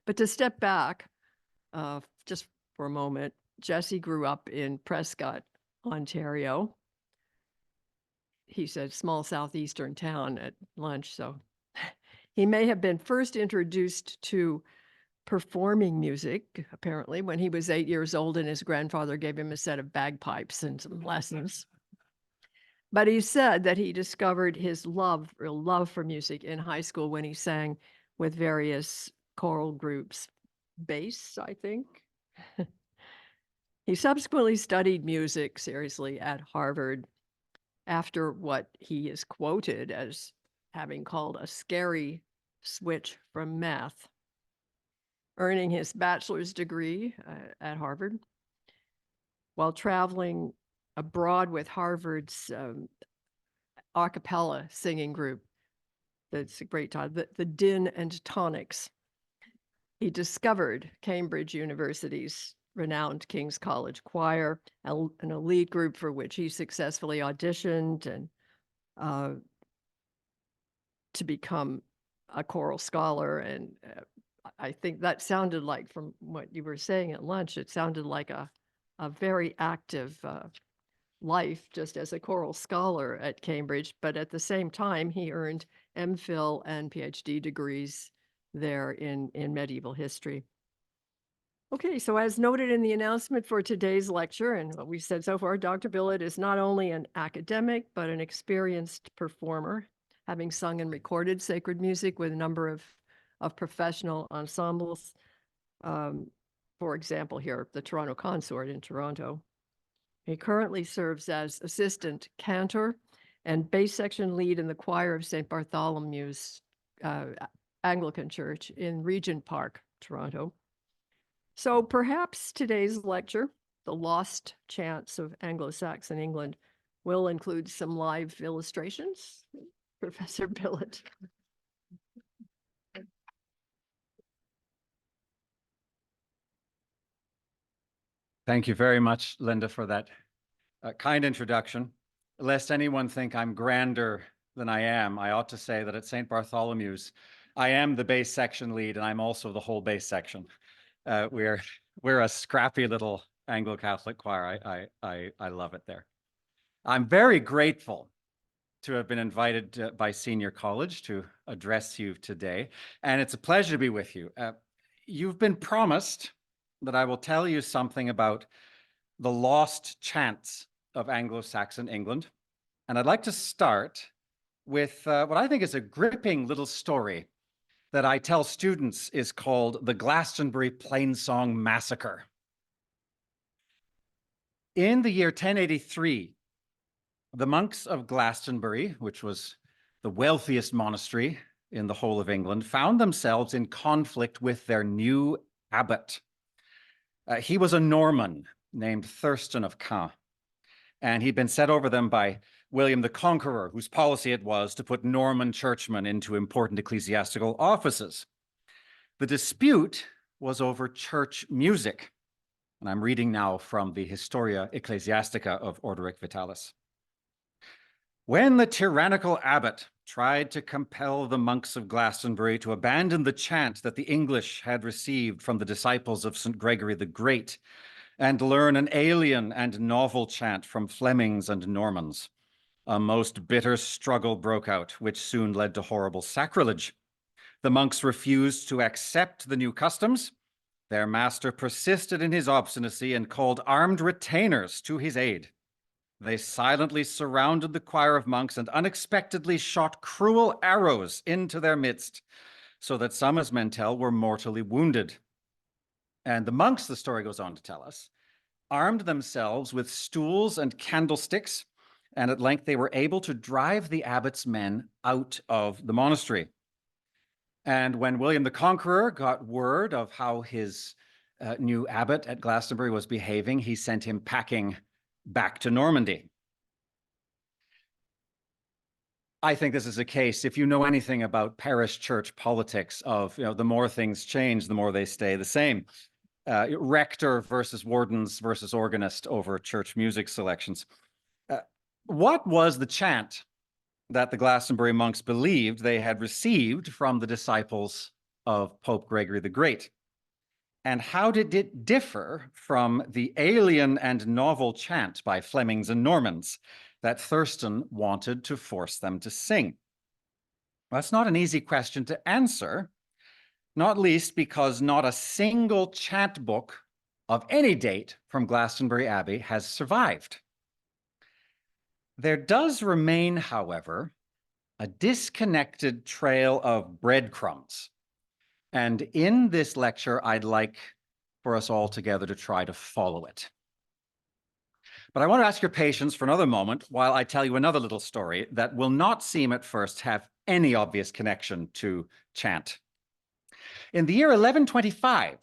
But to step back just for a moment, Jesse grew up in Prescott, Ontario. He said small southeastern town at lunch, so he may have been first introduced to performing music, apparently, when he was 8 years old and his grandfather gave him a set of bagpipes and some lessons. But he said that he discovered his real love for music in high school when he sang with various choral groups. Bass, I think. He subsequently studied music seriously at Harvard after what he is quoted as having called a scary switch from math, earning his bachelor's degree at Harvard while traveling abroad with Harvard's a cappella singing group. That's a great title, the Din and Tonics. He discovered Cambridge University's renowned King's College Choir, an elite group for which he successfully auditioned and to become a choral scholar. And I think that sounded like, from what you were saying at lunch, it sounded like a very active life just as a choral scholar at Cambridge. But at the same time, he earned MPhil and PhD degrees there in medieval history. Okay, so as noted in the announcement for today's lecture and what we said so far, Dr. Billett is not only an academic, but an experienced performer, having sung and recorded sacred music with a number of professional ensembles. For example, here, the Toronto Consort in Toronto. He currently serves as assistant cantor and bass section lead in the choir of St. Bartholomew's Anglican Church in Regent Park, Toronto. So perhaps today's lecture, The Lost Chants of Anglo-Saxon England, will include some live illustrations. Professor Billett. Thank you very much, Linda, for that kind introduction. Lest anyone think I'm grander than I am, I ought to say that at St. Bartholomew's, I am the bass section lead, and I'm also the whole bass section. We're a scrappy little Anglo-Catholic choir. I love it there. I'm very grateful to have been invited by Senior College to address you today, and it's a pleasure to be with you. You've been promised that I will tell you something about the lost chants of Anglo-Saxon England, and I'd like to start with what I think is a gripping little story that I tell students is called the Glastonbury Plainsong Massacre. In the year 1083, the monks of Glastonbury, which was the wealthiest monastery in the whole of England, found themselves in conflict with their new abbot. He was a Norman named Thurston of Caen, and he'd been set over them by William the Conqueror, whose policy it was to put Norman churchmen into important ecclesiastical offices. The dispute was over church music, and I'm reading now from the Historia Ecclesiastica of Orderic Vitalis. When the tyrannical abbot tried to compel the monks of Glastonbury to abandon the chant that the English had received from the disciples of St. Gregory the Great and learn an alien and novel chant from Flemings and Normans, a most bitter struggle broke out, which soon led to horrible sacrilege. The monks refused to accept the new customs. Their master persisted in his obstinacy and called armed retainers to his aid. They silently surrounded the choir of monks and unexpectedly shot cruel arrows into their midst, so that some, as men tell, were mortally wounded. And the monks, the story goes on to tell us, armed themselves with stools and candlesticks, and at length they were able to drive the abbot's men out of the monastery. And when William the Conqueror got word of how his new abbot at Glastonbury was behaving, he sent him packing back to Normandy. I think this is a case, if you know anything about parish church politics, of the more things change, the more they stay the same. Rector versus wardens versus organist over church music selections. What was the chant that the Glastonbury monks believed they had received from the disciples of Pope Gregory the Great? And how did it differ from the alien and novel chant by Flemings and Normans that Thurston wanted to force them to sing? Well, that's not an easy question to answer, not least because not a single chant book of any date from Glastonbury Abbey has survived. There does remain, however, a disconnected trail of breadcrumbs. And in this lecture, I'd like for us all together to try to follow it. But I want to ask your patience for another moment while I tell you another little story that will not seem at first have any obvious connection to chant. In the year 1125,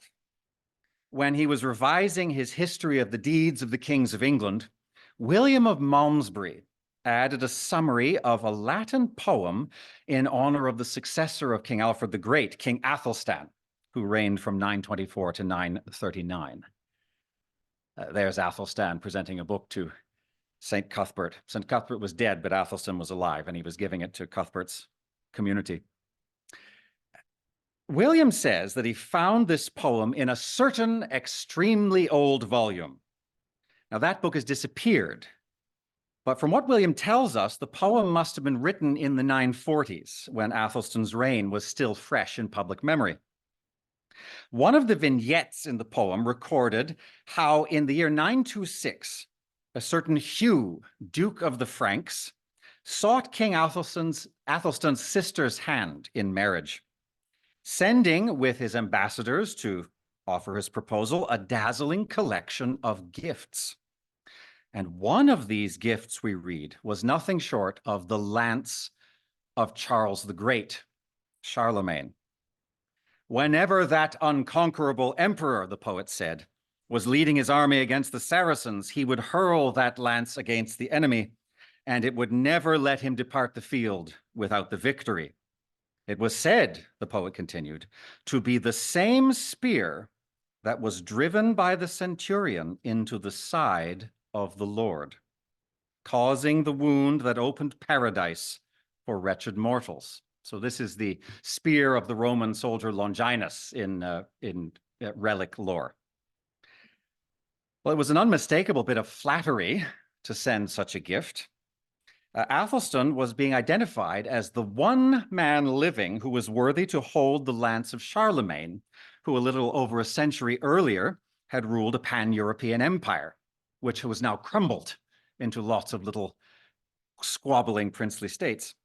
when he was revising his history of the deeds of the kings of England, William of Malmesbury added a summary of a Latin poem in honor of the successor of King Alfred the Great, King Athelstan, who reigned from 924 to 939. There's Athelstan presenting a book to St. Cuthbert. St. Cuthbert was dead, but Athelstan was alive, and he was giving it to Cuthbert's community. William says that he found this poem in a certain extremely old volume. Now, that book has disappeared, but from what William tells us, the poem must have been written in the 940s, when Athelstan's reign was still fresh in public memory. One of the vignettes in the poem recorded how in the year 926, a certain Hugh, Duke of the Franks, sought King Athelstan's sister's hand in marriage, sending with his ambassadors to offer his proposal a dazzling collection of gifts. And one of these gifts, we read, was nothing short of the lance of Charles the Great, Charlemagne. Whenever that unconquerable emperor, the poet said, was leading his army against the Saracens, he would hurl that lance against the enemy, and it would never let him depart the field without the victory. It was said, the poet continued, to be the same spear that was driven by the centurion into the side of the Lord, causing the wound that opened paradise for wretched mortals. So this is the spear of the Roman soldier Longinus in relic lore. Well, it was an unmistakable bit of flattery to send such a gift. Athelstan was being identified as the one man living who was worthy to hold the lance of Charlemagne, who a little over a century earlier had ruled a pan-European empire, which was now crumbled into lots of little squabbling princely states.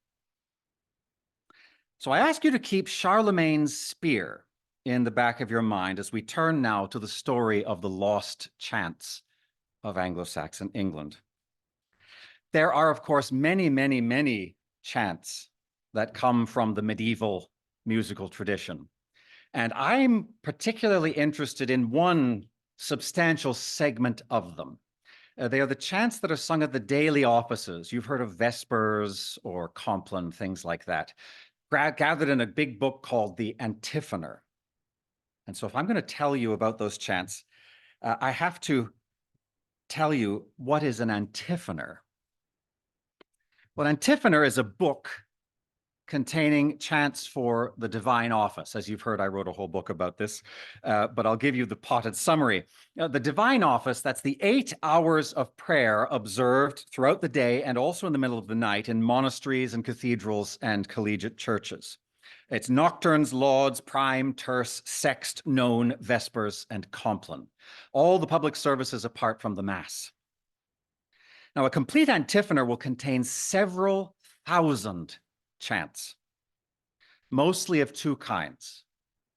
So I ask you to keep Charlemagne's spear in the back of your mind as we turn now to the story of the lost chants of Anglo-Saxon England. There are, of course, many, many, many chants that come from the medieval musical tradition. And I'm particularly interested in one substantial segment of them. They are the chants that are sung at the daily offices. You've heard of Vespers or Compline, things like that, gathered in a big book called the Antiphonor. And so if I'm going to tell you about those chants, I have to tell you what is an antiphonor. Well, Antiphonor is a book containing chants for the divine office. As you've heard, I wrote a whole book about this, but I'll give you the potted summary. The divine office, that's the 8 hours of prayer observed throughout the day and also in the middle of the night in monasteries and cathedrals and collegiate churches. It's nocturnes, lauds, prime, terce, sext, none, vespers, and compline. All the public services apart from the Mass. Now, a complete antiphonor will contain several thousand chants, mostly of two kinds.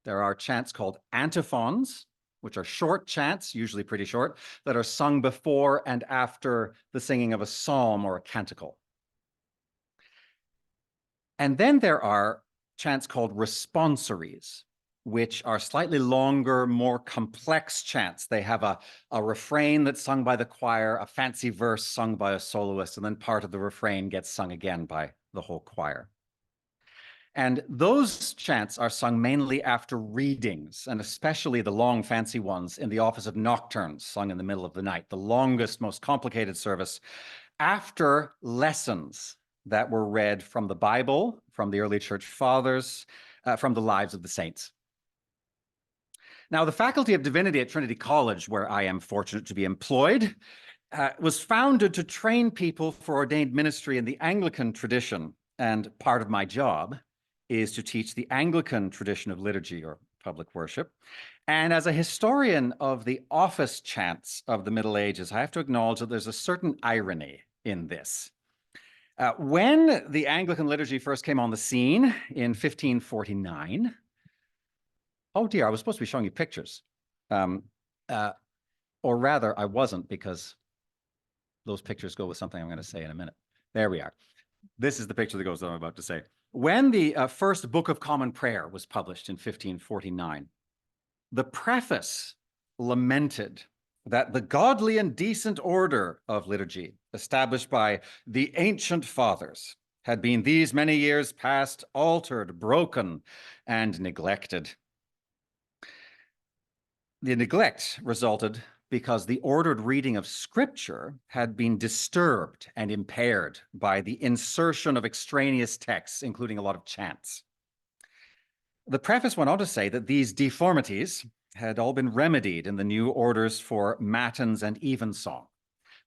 There are chants called antiphons, which are short chants, usually pretty short, that are sung before and after the singing of a psalm or a canticle. And then there are chants called responsories, which are slightly longer, more complex chants. They have a refrain that's sung by the choir, a fancy verse sung by a soloist, and then part of the refrain gets sung again by the whole choir. And those chants are sung mainly after readings, and especially the long, fancy ones in the office of nocturnes, sung in the middle of the night, the longest, most complicated service, after lessons that were read from the Bible, from the early church fathers, from the lives of the saints. Now, the Faculty of Divinity at Trinity College, where I am fortunate to be employed, was founded to train people for ordained ministry in the Anglican tradition. And part of my job is to teach the Anglican tradition of liturgy or public worship. And as a historian of the office chants of the Middle Ages, I have to acknowledge that there's a certain irony in this. When the Anglican liturgy first came on the scene in 1549, oh dear, I was supposed to be showing you pictures. Or rather, I wasn't, because those pictures go with something I'm going to say in a minute. There we are. This is the picture that goes with what I'm about to say. When the first Book of Common Prayer was published in 1549, the preface lamented that the godly and decent order of liturgy established by the ancient fathers had been these many years past altered, broken, and neglected. The neglect resulted because the ordered reading of Scripture had been disturbed and impaired by the insertion of extraneous texts, including a lot of chants. The preface went on to say that these deformities had all been remedied in the new orders for matins and evensong,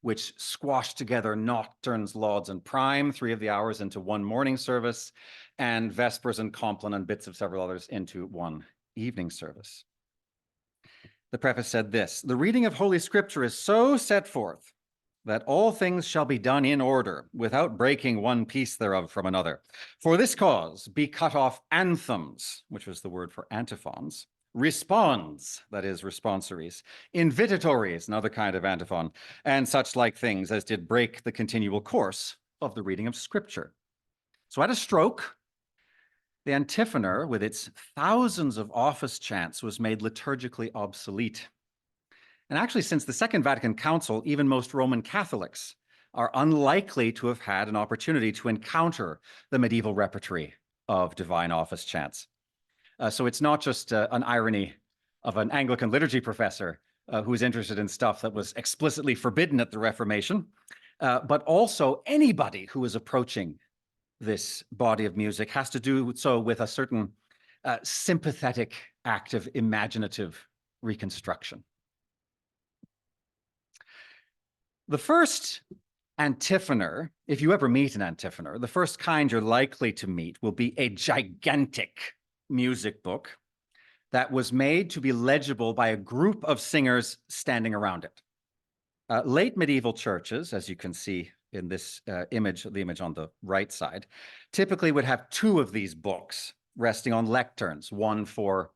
which squashed together nocturnes, lauds, and prime, 3 of the hours, into one morning service, and vespers and compline and bits of several others into one evening service. The preface said this: "The reading of Holy Scripture is so set forth that all things shall be done in order, without breaking one piece thereof from another. For this cause be cut off anthems," which was the word for antiphons, "responds," that is responsories, invitatories, another kind of antiphon, and such like things as did break the continual course of the reading of Scripture. So at a stroke, the antiphonor, with its thousands of office chants, was made liturgically obsolete. And actually, since the Second Vatican Council, even most Roman Catholics are unlikely to have had an opportunity to encounter the medieval repertory of divine office chants. So it's not just an irony of an Anglican liturgy professor who's interested in stuff that was explicitly forbidden at the Reformation, but also anybody who is approaching this body of music has to do so with a certain sympathetic act of imaginative reconstruction. The first antiphonor, if you ever meet an antiphonor, the first kind you're likely to meet will be a gigantic music book that was made to be legible by a group of singers standing around it. Late medieval churches, as you can see in this image, the image on the right side, typically would have 2 of these books resting on lecterns, one for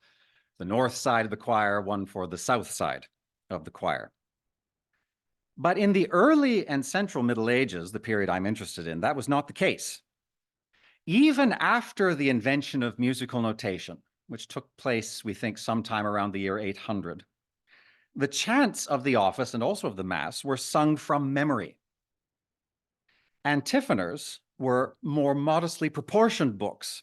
the north side of the choir, one for the south side of the choir. But in the early and central Middle Ages, the period I'm interested in, that was not the case. Even after the invention of musical notation, which took place, we think, sometime around the year 800, the chants of the office and also of the Mass were sung from memory. Antiphonors were more modestly proportioned books,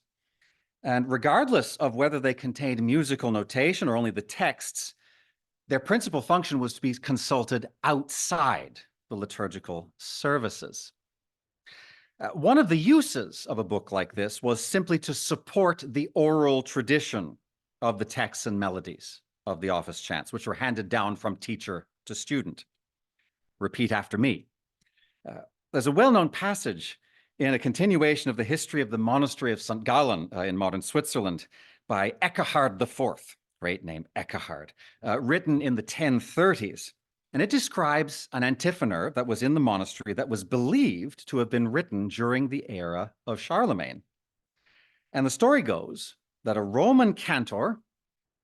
and regardless of whether they contained musical notation or only the texts, their principal function was to be consulted outside the liturgical services. One of the uses of a book like this was simply to support the oral tradition of the texts and melodies of the office chants, which were handed down from teacher to student. Repeat after me. There's a well-known passage in a continuation of the history of the monastery of St. Gallen in modern Switzerland by Ekkehard IV, great name, Ekkehard, written in the 1030s. And it describes an antiphonor that was in the monastery that was believed to have been written during the era of Charlemagne. And the story goes that a Roman cantor,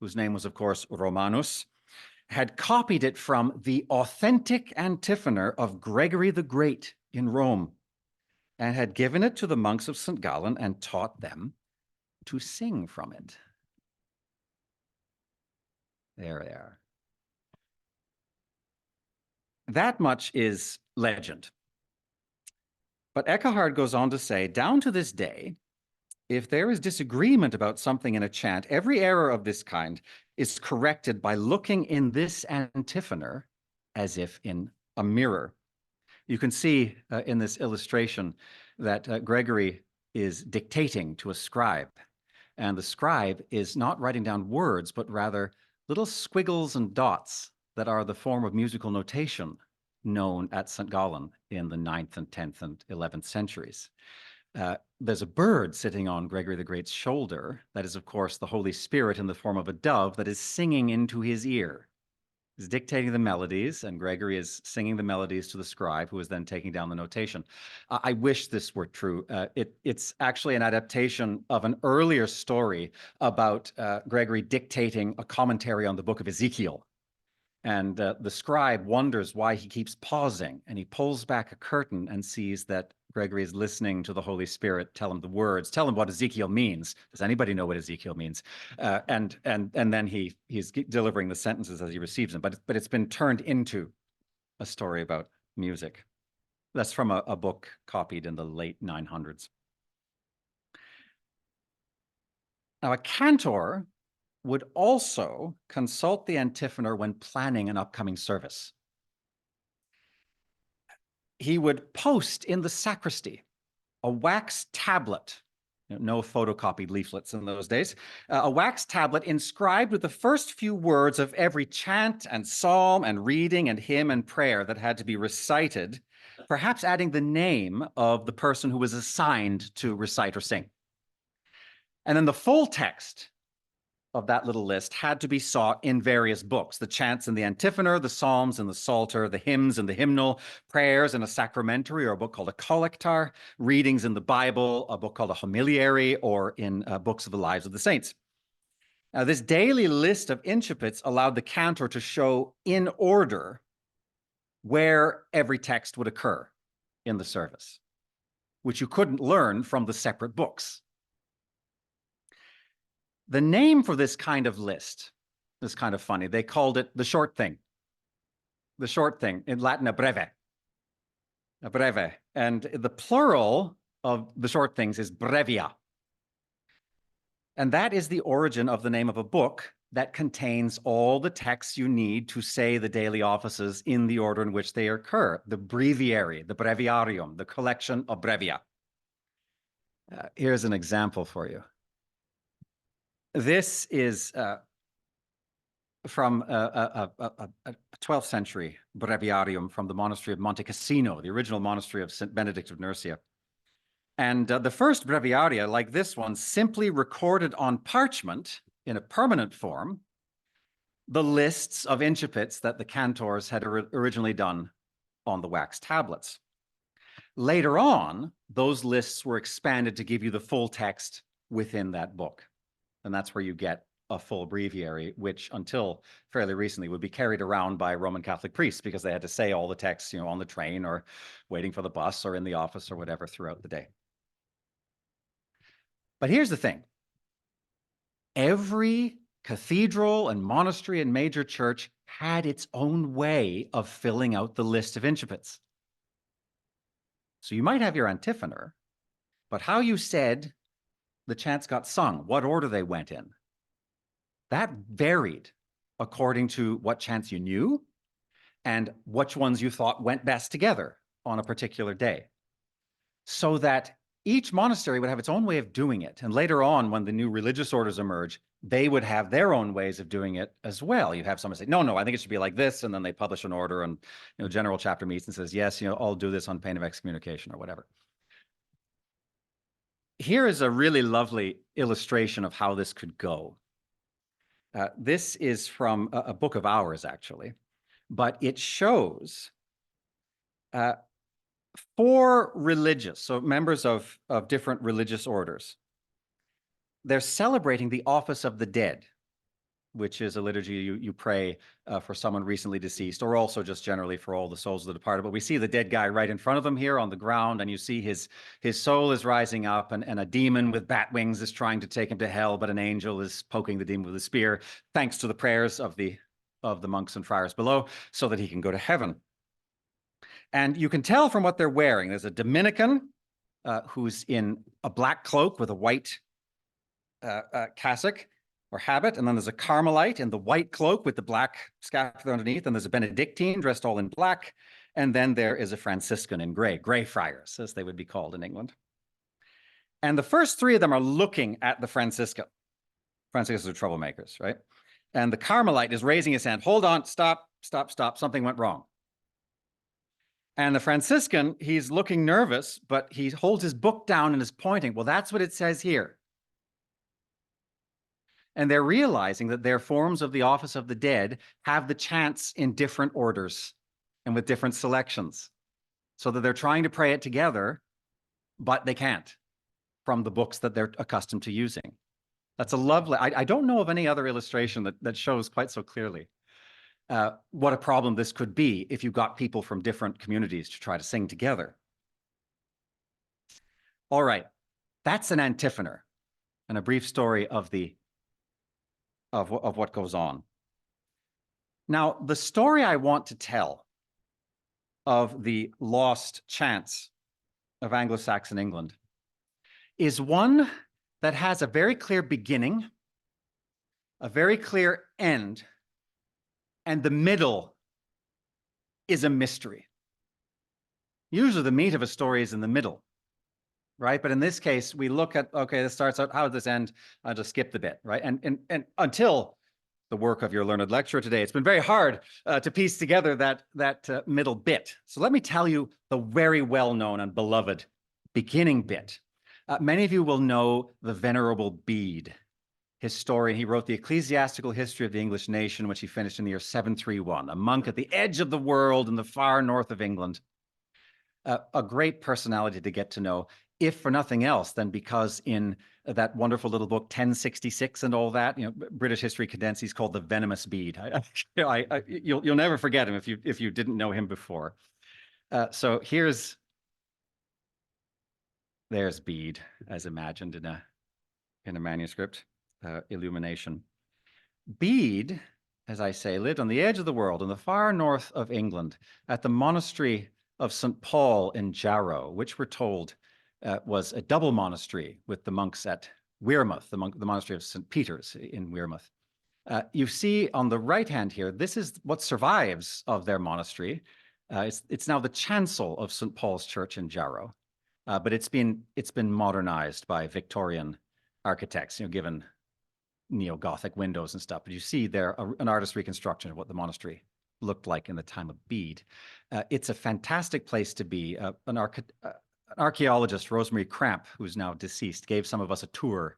whose name was, of course, Romanus, had copied it from the authentic antiphonor of Gregory the Great in Rome, and had given it to the monks of St. Gallen and taught them to sing from it. There they are. That much is legend. But Ekkehard goes on to say, down to this day, if there is disagreement about something in a chant, every error of this kind is corrected by looking in this antiphonor as if in a mirror. You can see in this illustration that Gregory is dictating to a scribe. And the scribe is not writing down words, but rather little squiggles and dots that are the form of musical notation known at St. Gallen in the 9th and 10th and 11th centuries. There's a bird sitting on Gregory the Great's shoulder. That is, of course, the Holy Spirit in the form of a dove that is singing into his ear. He's dictating the melodies, and Gregory is singing the melodies to the scribe, who is then taking down the notation. I wish this were true. It's actually an adaptation of an earlier story about Gregory dictating a commentary on the book of Ezekiel. And the scribe wonders why he keeps pausing, and he pulls back a curtain and sees that Gregory is listening to the Holy Spirit tell him the words, tell him what Ezekiel means. Does anybody know what Ezekiel means? And then he's delivering the sentences as he receives them. But it's been turned into a story about music. That's from a book copied in the late 900s. Now, a cantor would also consult the antiphonor when planning an upcoming service. He would post in the sacristy a wax tablet, no photocopied leaflets in those days, a wax tablet inscribed with the first few words of every chant and psalm and reading and hymn and prayer that had to be recited, perhaps adding the name of the person who was assigned to recite or sing. And then the full text of that little list had to be sought in various books: the chants and the antiphonor, the psalms and the psalter, the hymns and the hymnal, prayers in a sacramentary or a book called a collectar, readings in the Bible, a book called a homiliary, or in books of the lives of the saints. Now, this daily list of incipits allowed the cantor to show in order where every text would occur in the service, which you couldn't learn from the separate books. The name for this kind of list is kind of funny. They called it the short thing. The short thing, in Latin, a breve. A breve. And the plural of the short things is brevia. And that is the origin of the name of a book that contains all the texts you need to say the daily offices in the order in which they occur. The breviary, the breviarium, the collection of brevia. Here's an example for you. This is from a 12th century breviarium from the monastery of Monte Cassino, the original monastery of St. Benedict of Nursia. And the first breviaria, like this one, simply recorded on parchment in a permanent form the lists of incipits that the cantors had originally done on the wax tablets. Later on, those lists were expanded to give you the full text within that book. And that's where you get a full breviary, which until fairly recently would be carried around by Roman Catholic priests because they had to say all the texts, on the train or waiting for the bus or in the office or whatever throughout the day. But here's the thing. Every cathedral and monastery and major church had its own way of filling out the list of incipits. So you might have your antiphonor, but how you said the chants got sung, what order they went in, that varied according to what chants you knew and which ones you thought went best together on a particular day. So that each monastery would have its own way of doing it. And later on, when the new religious orders emerge, they would have their own ways of doing it as well. You have someone say, no, I think it should be like this. And then they publish an order and general chapter meets and says, yes, I'll do this on pain of excommunication or whatever. Here is a really lovely illustration of how this could go. This is from a book of hours, actually, but it shows 4 religious, so members of different religious orders. They're celebrating the office of the dead, which is a liturgy you pray for someone recently deceased, or also just generally for all the souls of the departed. But we see the dead guy right in front of them here on the ground, and you see his soul is rising up, and a demon with bat wings is trying to take him to hell, but an angel is poking the demon with a spear, thanks to the prayers of the monks and friars below, so that he can go to heaven. And you can tell from what they're wearing. There's a Dominican who's in a black cloak with a white cassock or habit, and then there's a Carmelite in the white cloak with the black scapular underneath, and there's a Benedictine dressed all in black, and then there is a Franciscan in gray friars, as they would be called in England. And the first 3 of them are looking at the Franciscan. Franciscans are troublemakers, right? And the Carmelite is raising his hand. Hold on, stop, stop, stop. Something went wrong. And the Franciscan, he's looking nervous, but he holds his book down and is pointing. Well, that's what it says here. And they're realizing that their forms of the office of the dead have the chants in different orders and with different selections, so that they're trying to pray it together, but they can't from the books that they're accustomed to using. That's a lovely, I don't know of any other illustration that shows quite so clearly what a problem this could be if you got people from different communities to try to sing together. All right, that's an antiphoner and a brief story of what goes on. Now, the story I want to tell of the lost chants of Anglo-Saxon England is one that has a very clear beginning, a very clear end, and the middle is a mystery. Usually the meat of a story is in the middle, right? But in this case, we look at, okay, this starts out, how does this end? I'll just skip the bit, right? And until the work of your learned lecturer today, it's been very hard to piece together that middle bit. So let me tell you the very well-known and beloved beginning bit. Many of you will know the Venerable Bede, historian. He wrote the Ecclesiastical History of the English Nation, which he finished in the year 731, a monk at the edge of the world in the far north of England. A great personality to get to know, if for nothing else than because in that wonderful little book 1066 and all that, you know, British History Condensed, he's called the Venomous Bede. You'll never forget him if you didn't know him before. So there's Bede as imagined in a manuscript illumination. Bede, as I say, lived on the edge of the world in the far north of England at the monastery of St. Paul in Jarrow, which we're told was a double monastery with the monks at Wearmouth, the monastery of St. Peter's in Wearmouth. You see on the right hand here, this is what survives of their monastery. It's now the chancel of St. Paul's Church in Jarrow, but it's been modernized by Victorian architects, you know, given neo-Gothic windows and stuff. But you see there an artist's reconstruction of what the monastery looked like in the time of Bede. It's a fantastic place to be. An archaeologist, Rosemary Cramp, who's now deceased, gave some of us a tour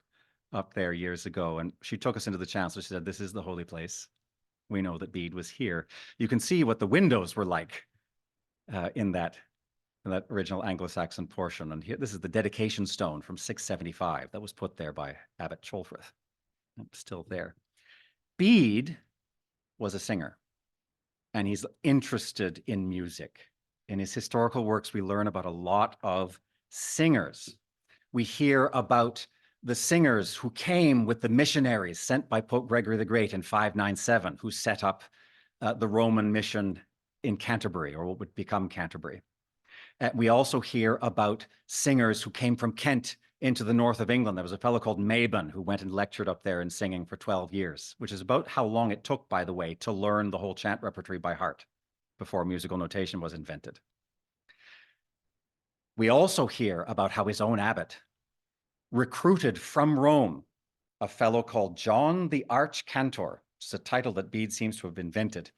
up there years ago, and she took us into the chancel. She said, "This is the holy place. We know that Bede was here." You can see what the windows were like in that original Anglo-Saxon portion. And here, this is the dedication stone from 675 that was put there by Abbot Cholfrith. It's still there. Bede was a singer, and he's interested in music. In his historical works, we learn about a lot of singers. We hear about the singers who came with the missionaries sent by Pope Gregory the Great in 597, who set up the Roman mission in Canterbury, or what would become Canterbury. We also hear about singers who came from Kent into the north of England. There was a fellow called Mabon who went and lectured up there in singing for 12 years, which is about how long it took, by the way, to learn the whole chant repertory by heart before musical notation was invented. We also hear about how his own abbot recruited from Rome a fellow called John the Arch-Cantor. It's a title that Bede seems to have invented.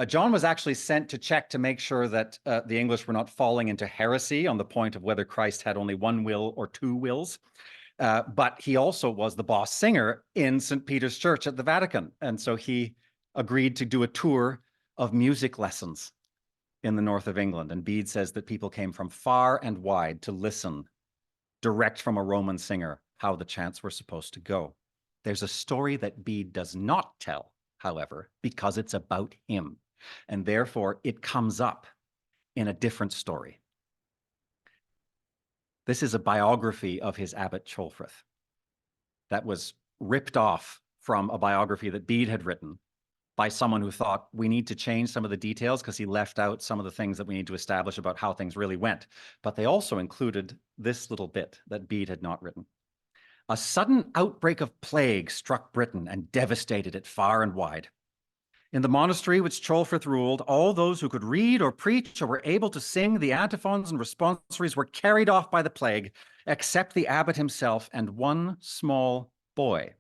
John was actually sent to check to make sure that the English were not falling into heresy on the point of whether Christ had only one will or two wills. But he also was the boss singer in St. Peter's Church at the Vatican. And so he agreed to do a tour of music lessons in the north of England. And Bede says that people came from far and wide to listen direct from a Roman singer how the chants were supposed to go. There's a story that Bede does not tell, however, because it's about him. And therefore, it comes up in a different story. This is a biography of his abbot Cholfrith that was ripped off from a biography that Bede had written by someone who thought we need to change some of the details because he left out some of the things that we need to establish about how things really went. But they also included this little bit that Bede had not written. A sudden outbreak of plague struck Britain and devastated it far and wide. In the monastery which Cholfrith ruled, all those who could read or preach or were able to sing the antiphons and responsories were carried off by the plague, except the abbot himself and one small boy.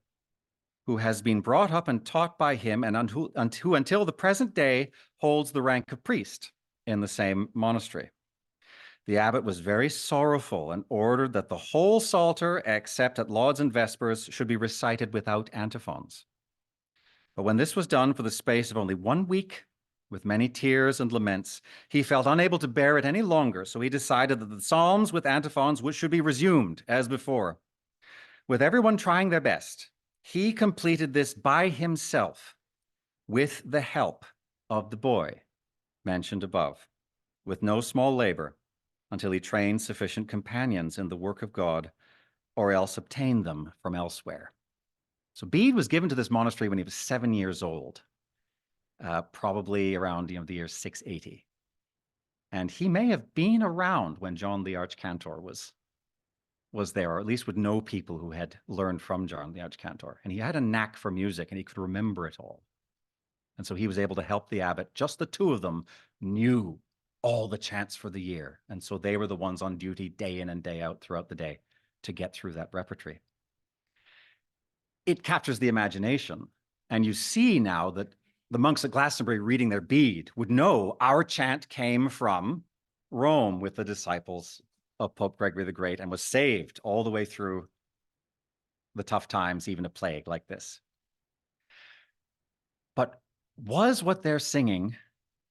who has been brought up and taught by him, and who until the present day holds the rank of priest in the same monastery. The abbot was very sorrowful and ordered that the whole Psalter, except at lauds and vespers, should be recited without antiphons. But when this was done for the space of only 1 week, with many tears and laments, he felt unable to bear it any longer, so he decided that the psalms with antiphons should be resumed as before. With everyone trying their best, he completed this by himself with the help of the boy mentioned above, with no small labor, until he trained sufficient companions in the work of God, or else obtained them from elsewhere. So Bede was given to this monastery when he was 7 years old, probably around the year 680. And he may have been around when John the Archcantor was there, or at least would know people who had learned from John the Archcantor. And he had a knack for music, and he could remember it all. And so he was able to help the abbot. Just the two of them knew all the chants for the year. And so they were the ones on duty day in and day out throughout the day to get through that repertory. It captures the imagination. And you see now that the monks at Glastonbury reading their Bede would know our chant came from Rome with the disciples of Pope Gregory the Great and was saved all the way through the tough times, even a plague like this. But was what they're singing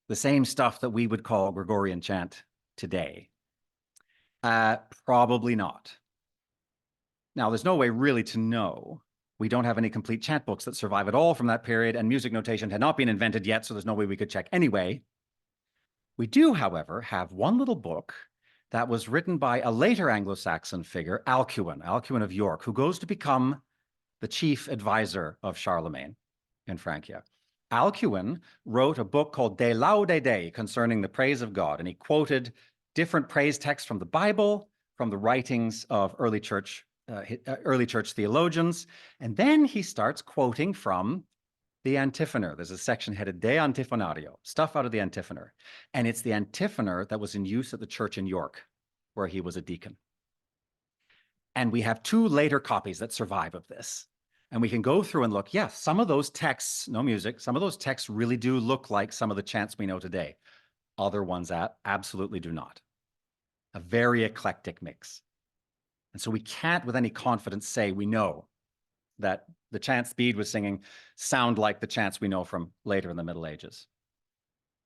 the same stuff that we would call Gregorian chant today? Probably not. Now, there's no way really to know. We don't have any complete chant books that survive at all from that period, and music notation had not been invented yet, so there's no way we could check anyway. We do, however, have one little book that was written by a later Anglo-Saxon figure, Alcuin of York, who goes to become the chief advisor of Charlemagne in Francia. Alcuin wrote a book called De Laude Dei concerning the praise of God, and he quoted different praise texts from the Bible, from the writings of early church theologians, and then he starts quoting from the Antiphoner. There's a section headed De Antiphonario, stuff out of the Antiphoner, and it's the Antiphoner that was in use at the church in York, where he was a deacon. And we have 2 later copies that survive of this. And we can go through and look, yes, some of those texts, no music, some of those texts really do look like some of the chants we know today. Other ones absolutely do not. A very eclectic mix. And so we can't with any confidence say we know that the chants Bede was singing sound like the chants we know from later in the Middle Ages.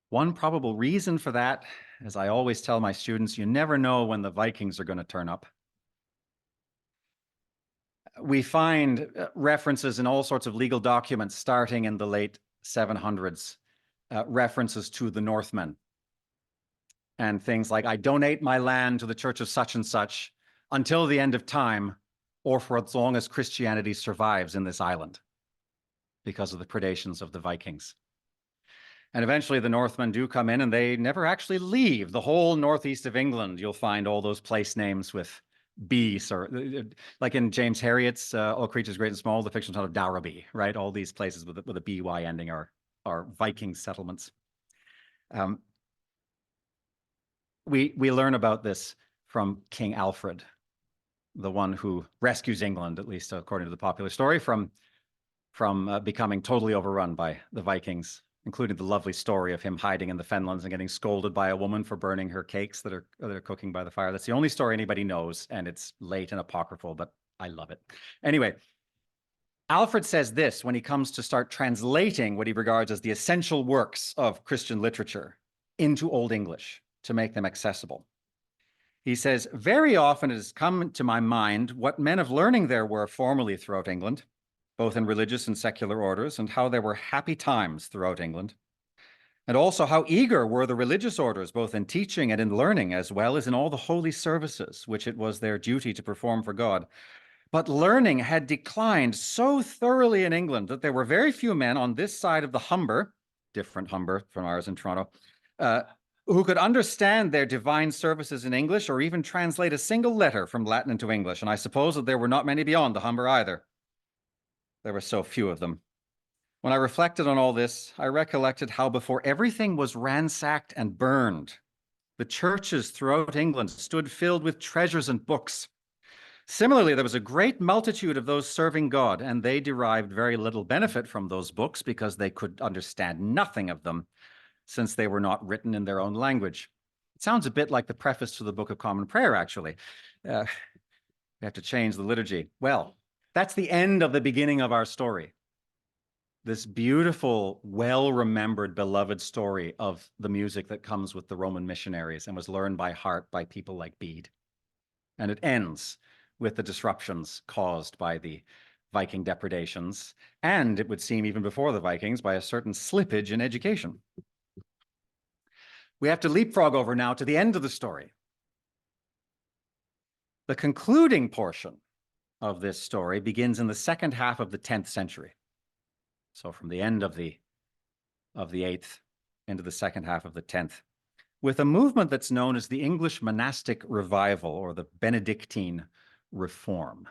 One probable reason for that, as I always tell my students, you never know when the Vikings are going to turn up. We find references in all sorts of legal documents starting in the late 700s, references to the Northmen. And things like, I donate my land to the church of such and such until the end of time, or for as long as Christianity survives in this island, because of the predations of the Vikings. And eventually the Northmen do come in, and they never actually leave. The whole northeast of England, you'll find all those place names with bees, or like in James Herriot's All Creatures Great and Small, the fictional town of Darrowby, right? All these places with a BY ending are Viking settlements. We learn about this from King Alfred, the one who rescues England, at least according to the popular story, from becoming totally overrun by the Vikings, including the lovely story of him hiding in the fenlands and getting scolded by a woman for burning her cakes that are cooking by the fire. That's the only story anybody knows, and it's late and apocryphal, but I love it. Anyway, Alfred says this when he comes to start translating what he regards as the essential works of Christian literature into Old English to make them accessible. He says, very often it has come to my mind what men of learning there were formerly throughout England, both in religious and secular orders, and how there were happy times throughout England, and also how eager were the religious orders, both in teaching and in learning, as well as in all the holy services, which it was their duty to perform for God. But learning had declined so thoroughly in England that there were very few men on this side of the Humber, different Humber from ours in Toronto, who could understand their divine services in English or even translate a single letter from Latin into English. And I suppose that there were not many beyond the Humber either. There were so few of them. When I reflected on all this, I recollected how before everything was ransacked and burned, the churches throughout England stood filled with treasures and books. Similarly, there was a great multitude of those serving God, and they derived very little benefit from those books because they could understand nothing of them, since they were not written in their own language. It sounds a bit like the preface to the Book of Common Prayer, actually. We have to change the liturgy. Well, that's the end of the beginning of our story. This beautiful, well-remembered, beloved story of the music that comes with the Roman missionaries and was learned by heart by people like Bede. And it ends with the disruptions caused by the Viking depredations, and it would seem even before the Vikings, by a certain slippage in education. We have to leapfrog over now to the end of the story. The concluding portion of this story begins in the second half of the 10th century. So from the end of the 8th into the second half of the 10th, with a movement that's known as the English monastic revival or the Benedictine reform.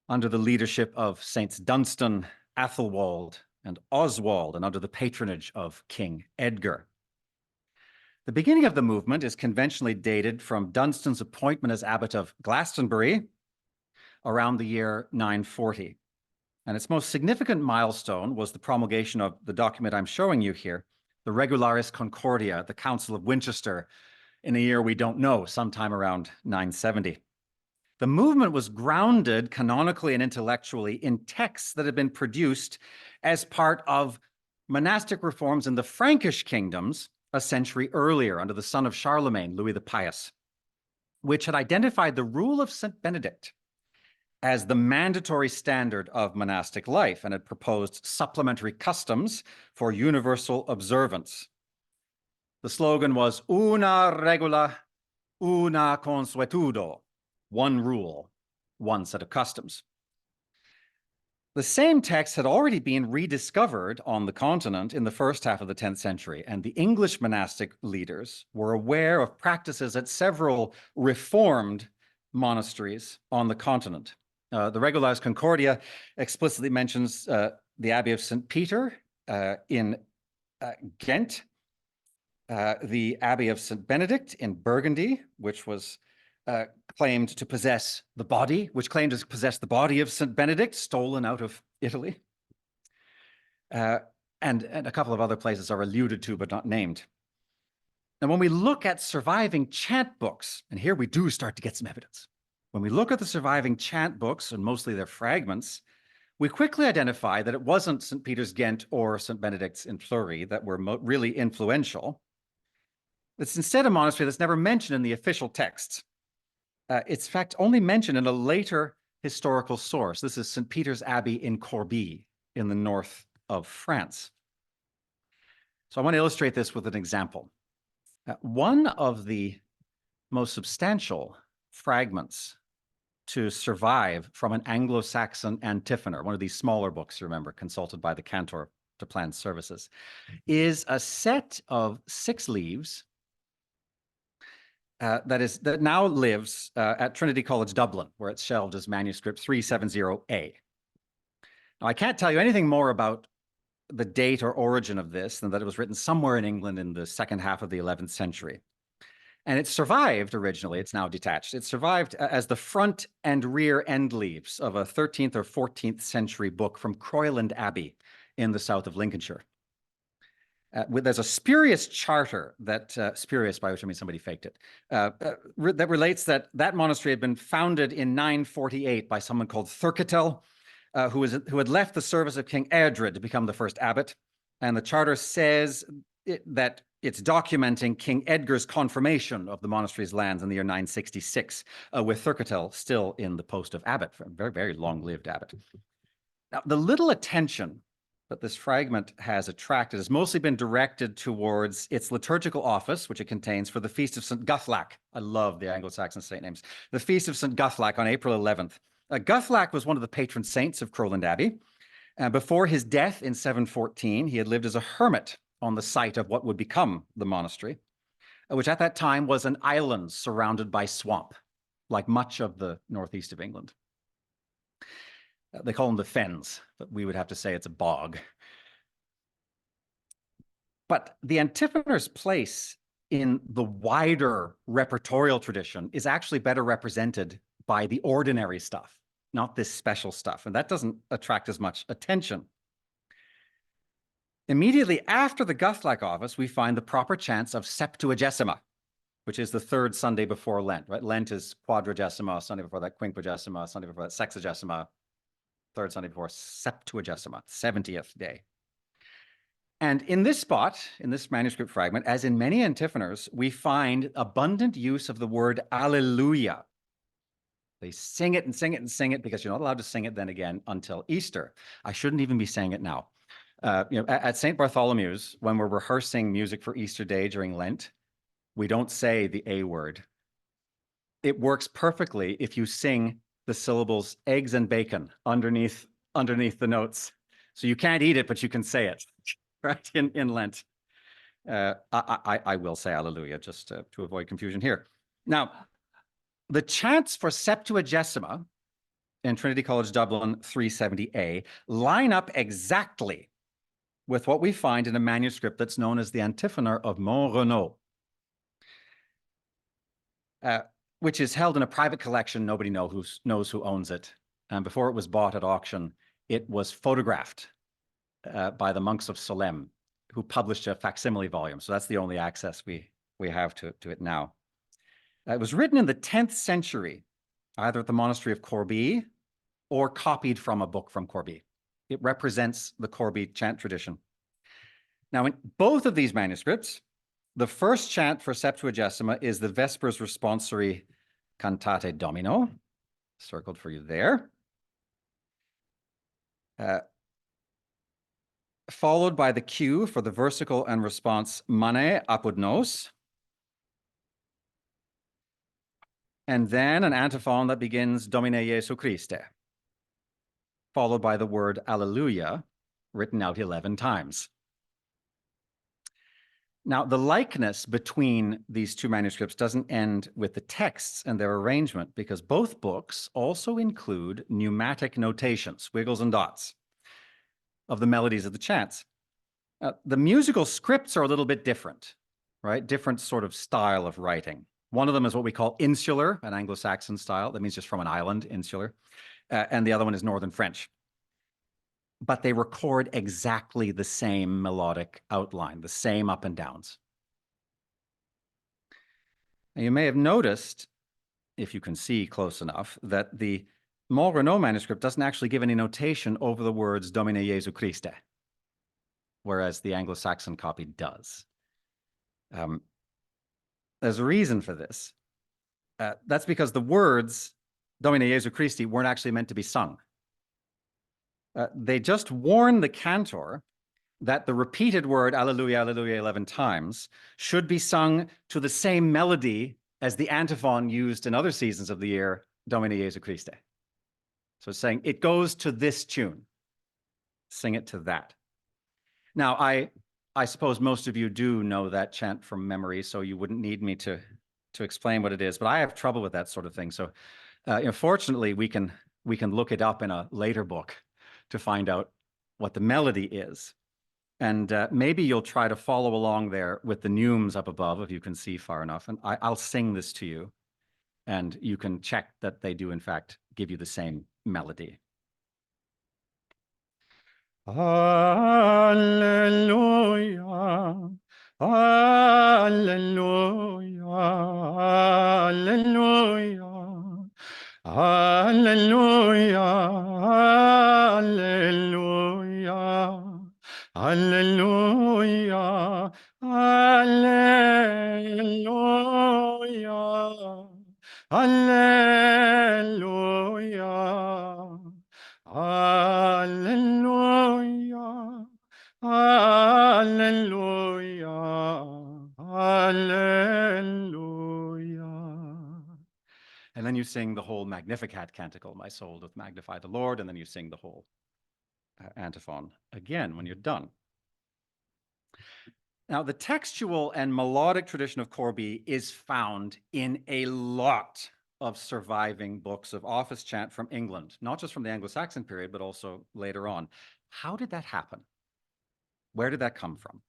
Under the leadership of Saints Dunstan, Athelwold, and Oswald, and under the patronage of King Edgar. The beginning of the movement is conventionally dated from Dunstan's appointment as abbot of Glastonbury around the year 940. And its most significant milestone was the promulgation of the document I'm showing you here, the Regularis Concordia, the Council of Winchester, in a year we don't know, sometime around 970. The movement was grounded canonically and intellectually in texts that had been produced as part of monastic reforms in the Frankish kingdoms a century earlier under the son of Charlemagne, Louis the Pious, which had identified the rule of St. Benedict as the mandatory standard of monastic life and had proposed supplementary customs for universal observance. The slogan was una regula, una consuetudo, one rule, one set of customs. The same text had already been rediscovered on the continent in the first half of the 10th century, and the English monastic leaders were aware of practices at several reformed monasteries on the continent. The Regularis Concordia explicitly mentions the Abbey of St. Peter in Ghent, the Abbey of St. Benedict in Burgundy, which was claimed to possess the body, of St. Benedict, stolen out of Italy. And a couple of other places are alluded to but not named. And when we look at surviving chant books, and here we do start to get some evidence. When we look at the surviving chant books, and mostly their fragments, we quickly identify that it wasn't St. Peter's Ghent or St. Benedict's in Fleury that were really influential. It's instead a monastery that's never mentioned in the official texts. It's in fact only mentioned in a later historical source. This is St. Peter's Abbey in Corbie in the north of France. So I want to illustrate this with an example. One of the most substantial fragments to survive from an Anglo-Saxon antiphonor, one of these smaller books, you remember, consulted by the cantor to plan services, is a set of 6 leaves that now lives at Trinity College Dublin, where it's shelved as manuscript 370A. Now, I can't tell you anything more about the date or origin of this than that it was written somewhere in England in the second half of the 11th century. And it survived originally, it's now detached. It survived as the front and rear end leaves of a 13th or 14th century book from Croyland Abbey in the south of Lincolnshire. There's a spurious charter that, spurious by which I mean somebody faked it, that relates that monastery had been founded in 948 by someone called Thurketel, who had left the service of King Eardred to become the first abbot. And the charter says that it's documenting King Edgar's confirmation of the monastery's lands in the year 966, with Thurketel still in the post of abbot, a very, very long-lived abbot. Now, the little attention that this fragment has attracted has mostly been directed towards its liturgical office, which it contains for the Feast of St. Guthlac. I love the Anglo-Saxon saint names. The Feast of St. Guthlac on April 11th. Guthlac was one of the patron saints of Croyland Abbey. Before his death in 714, he had lived as a hermit on the site of what would become the monastery, which at that time was an island surrounded by swamp, like much of the northeast of England. They call them the fens, but we would have to say it's a bog. But the antiphonor's place in the wider repertorial tradition is actually better represented by the ordinary stuff, not this special stuff. And that doesn't attract as much attention. Immediately after the Guthlac office, we find the proper chants of Septuagesima, which is the third Sunday before Lent, right? Lent is Quadragesima, Sunday before that Quinquagesima, Sunday before that Sexagesima, third Sunday before Septuagesima, 70th day. And in this spot, in this manuscript fragment, as in many antiphoners, we find abundant use of the word Alleluia. They sing it and sing it and sing it because you're not allowed to sing it then again until Easter. I shouldn't even be saying it now. At St. Bartholomew's, when we're rehearsing music for Easter Day during Lent, we don't say the A word. It works perfectly if you sing the syllables eggs and bacon underneath the notes. So you can't eat it, but you can say it, right, in Lent. I will say Alleluia just to avoid confusion here. Now, the chants for Septuagesima in Trinity College Dublin 370A line up exactly with what we find in a manuscript that's known as the Antiphoner of Montrenault, which is held in a private collection. Nobody knows who owns it. And before it was bought at auction, it was photographed by the monks of Solesmes, who published a facsimile volume. So that's the only access we have to it now. It was written in the 10th century, either at the monastery of Corbie or copied from a book from Corbie. It represents the Corbie chant tradition. Now, in both of these manuscripts, the first chant for Septuagesima is the Vespers responsory Cantate Domino, circled for you there, followed by the cue for the versicle and response Mane apud nos, and then an antiphon that begins Domine Jesu Christe, followed by the word Alleluia, written out 11 times. Now, the likeness between these two manuscripts doesn't end with the texts and their arrangement, because both books also include pneumatic notation, squiggles and dots, of the melodies of the chants. The musical scripts are a little bit different, right? Different sort of style of writing. One of them is what we call insular, an Anglo-Saxon style. That means just from an island, insular. And the other one is Northern French. But they record exactly the same melodic outline, the same up and downs. Now, you may have noticed, if you can see close enough, that the Montrenault manuscript doesn't actually give any notation over the words Domine Jesu Christe, whereas the Anglo-Saxon copy does. There's a reason for this. That's because the words Domine Jesu Christi weren't actually meant to be sung. They just warn the cantor that the repeated word Alleluia, Alleluia 11 times should be sung to the same melody as the antiphon used in other seasons of the year, Domine Jesu Christe. So it's saying it goes to this tune. Sing it to that. Now, I suppose most of you do know that chant from memory, so you wouldn't need me to explain what it is, but I have trouble with that sort of thing. So fortunately, we can look it up in a later book to find out what the melody is. And maybe you'll try to follow along there with the neumes up above, if you can see far enough. And I'll sing this to you, and you can check that they do, in fact, give you the same melody. Alleluia, alleluia, alleluia, alleluia, alleluia, alleluia, alleluia, alleluia. Alleluia, alleluia, alleluia. And then you sing the whole Magnificat canticle, my soul doth magnify the Lord, and then you sing the whole antiphon again when you're done. Now, the textual and melodic tradition of Corbie is found in a lot of surviving books of office chant from England, not just from the Anglo-Saxon period, but also later on. How did that happen? Where did that come from?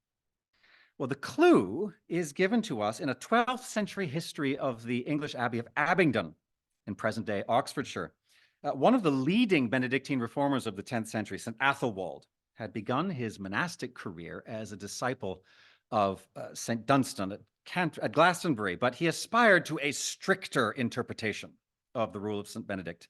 Well, the clue is given to us in a 12th century history of the English Abbey of Abingdon in present-day Oxfordshire. One of the leading Benedictine reformers of the 10th century, St. Athelwold, had begun his monastic career as a disciple of St. Dunstan at Glastonbury, but he aspired to a stricter interpretation of the rule of St. Benedict.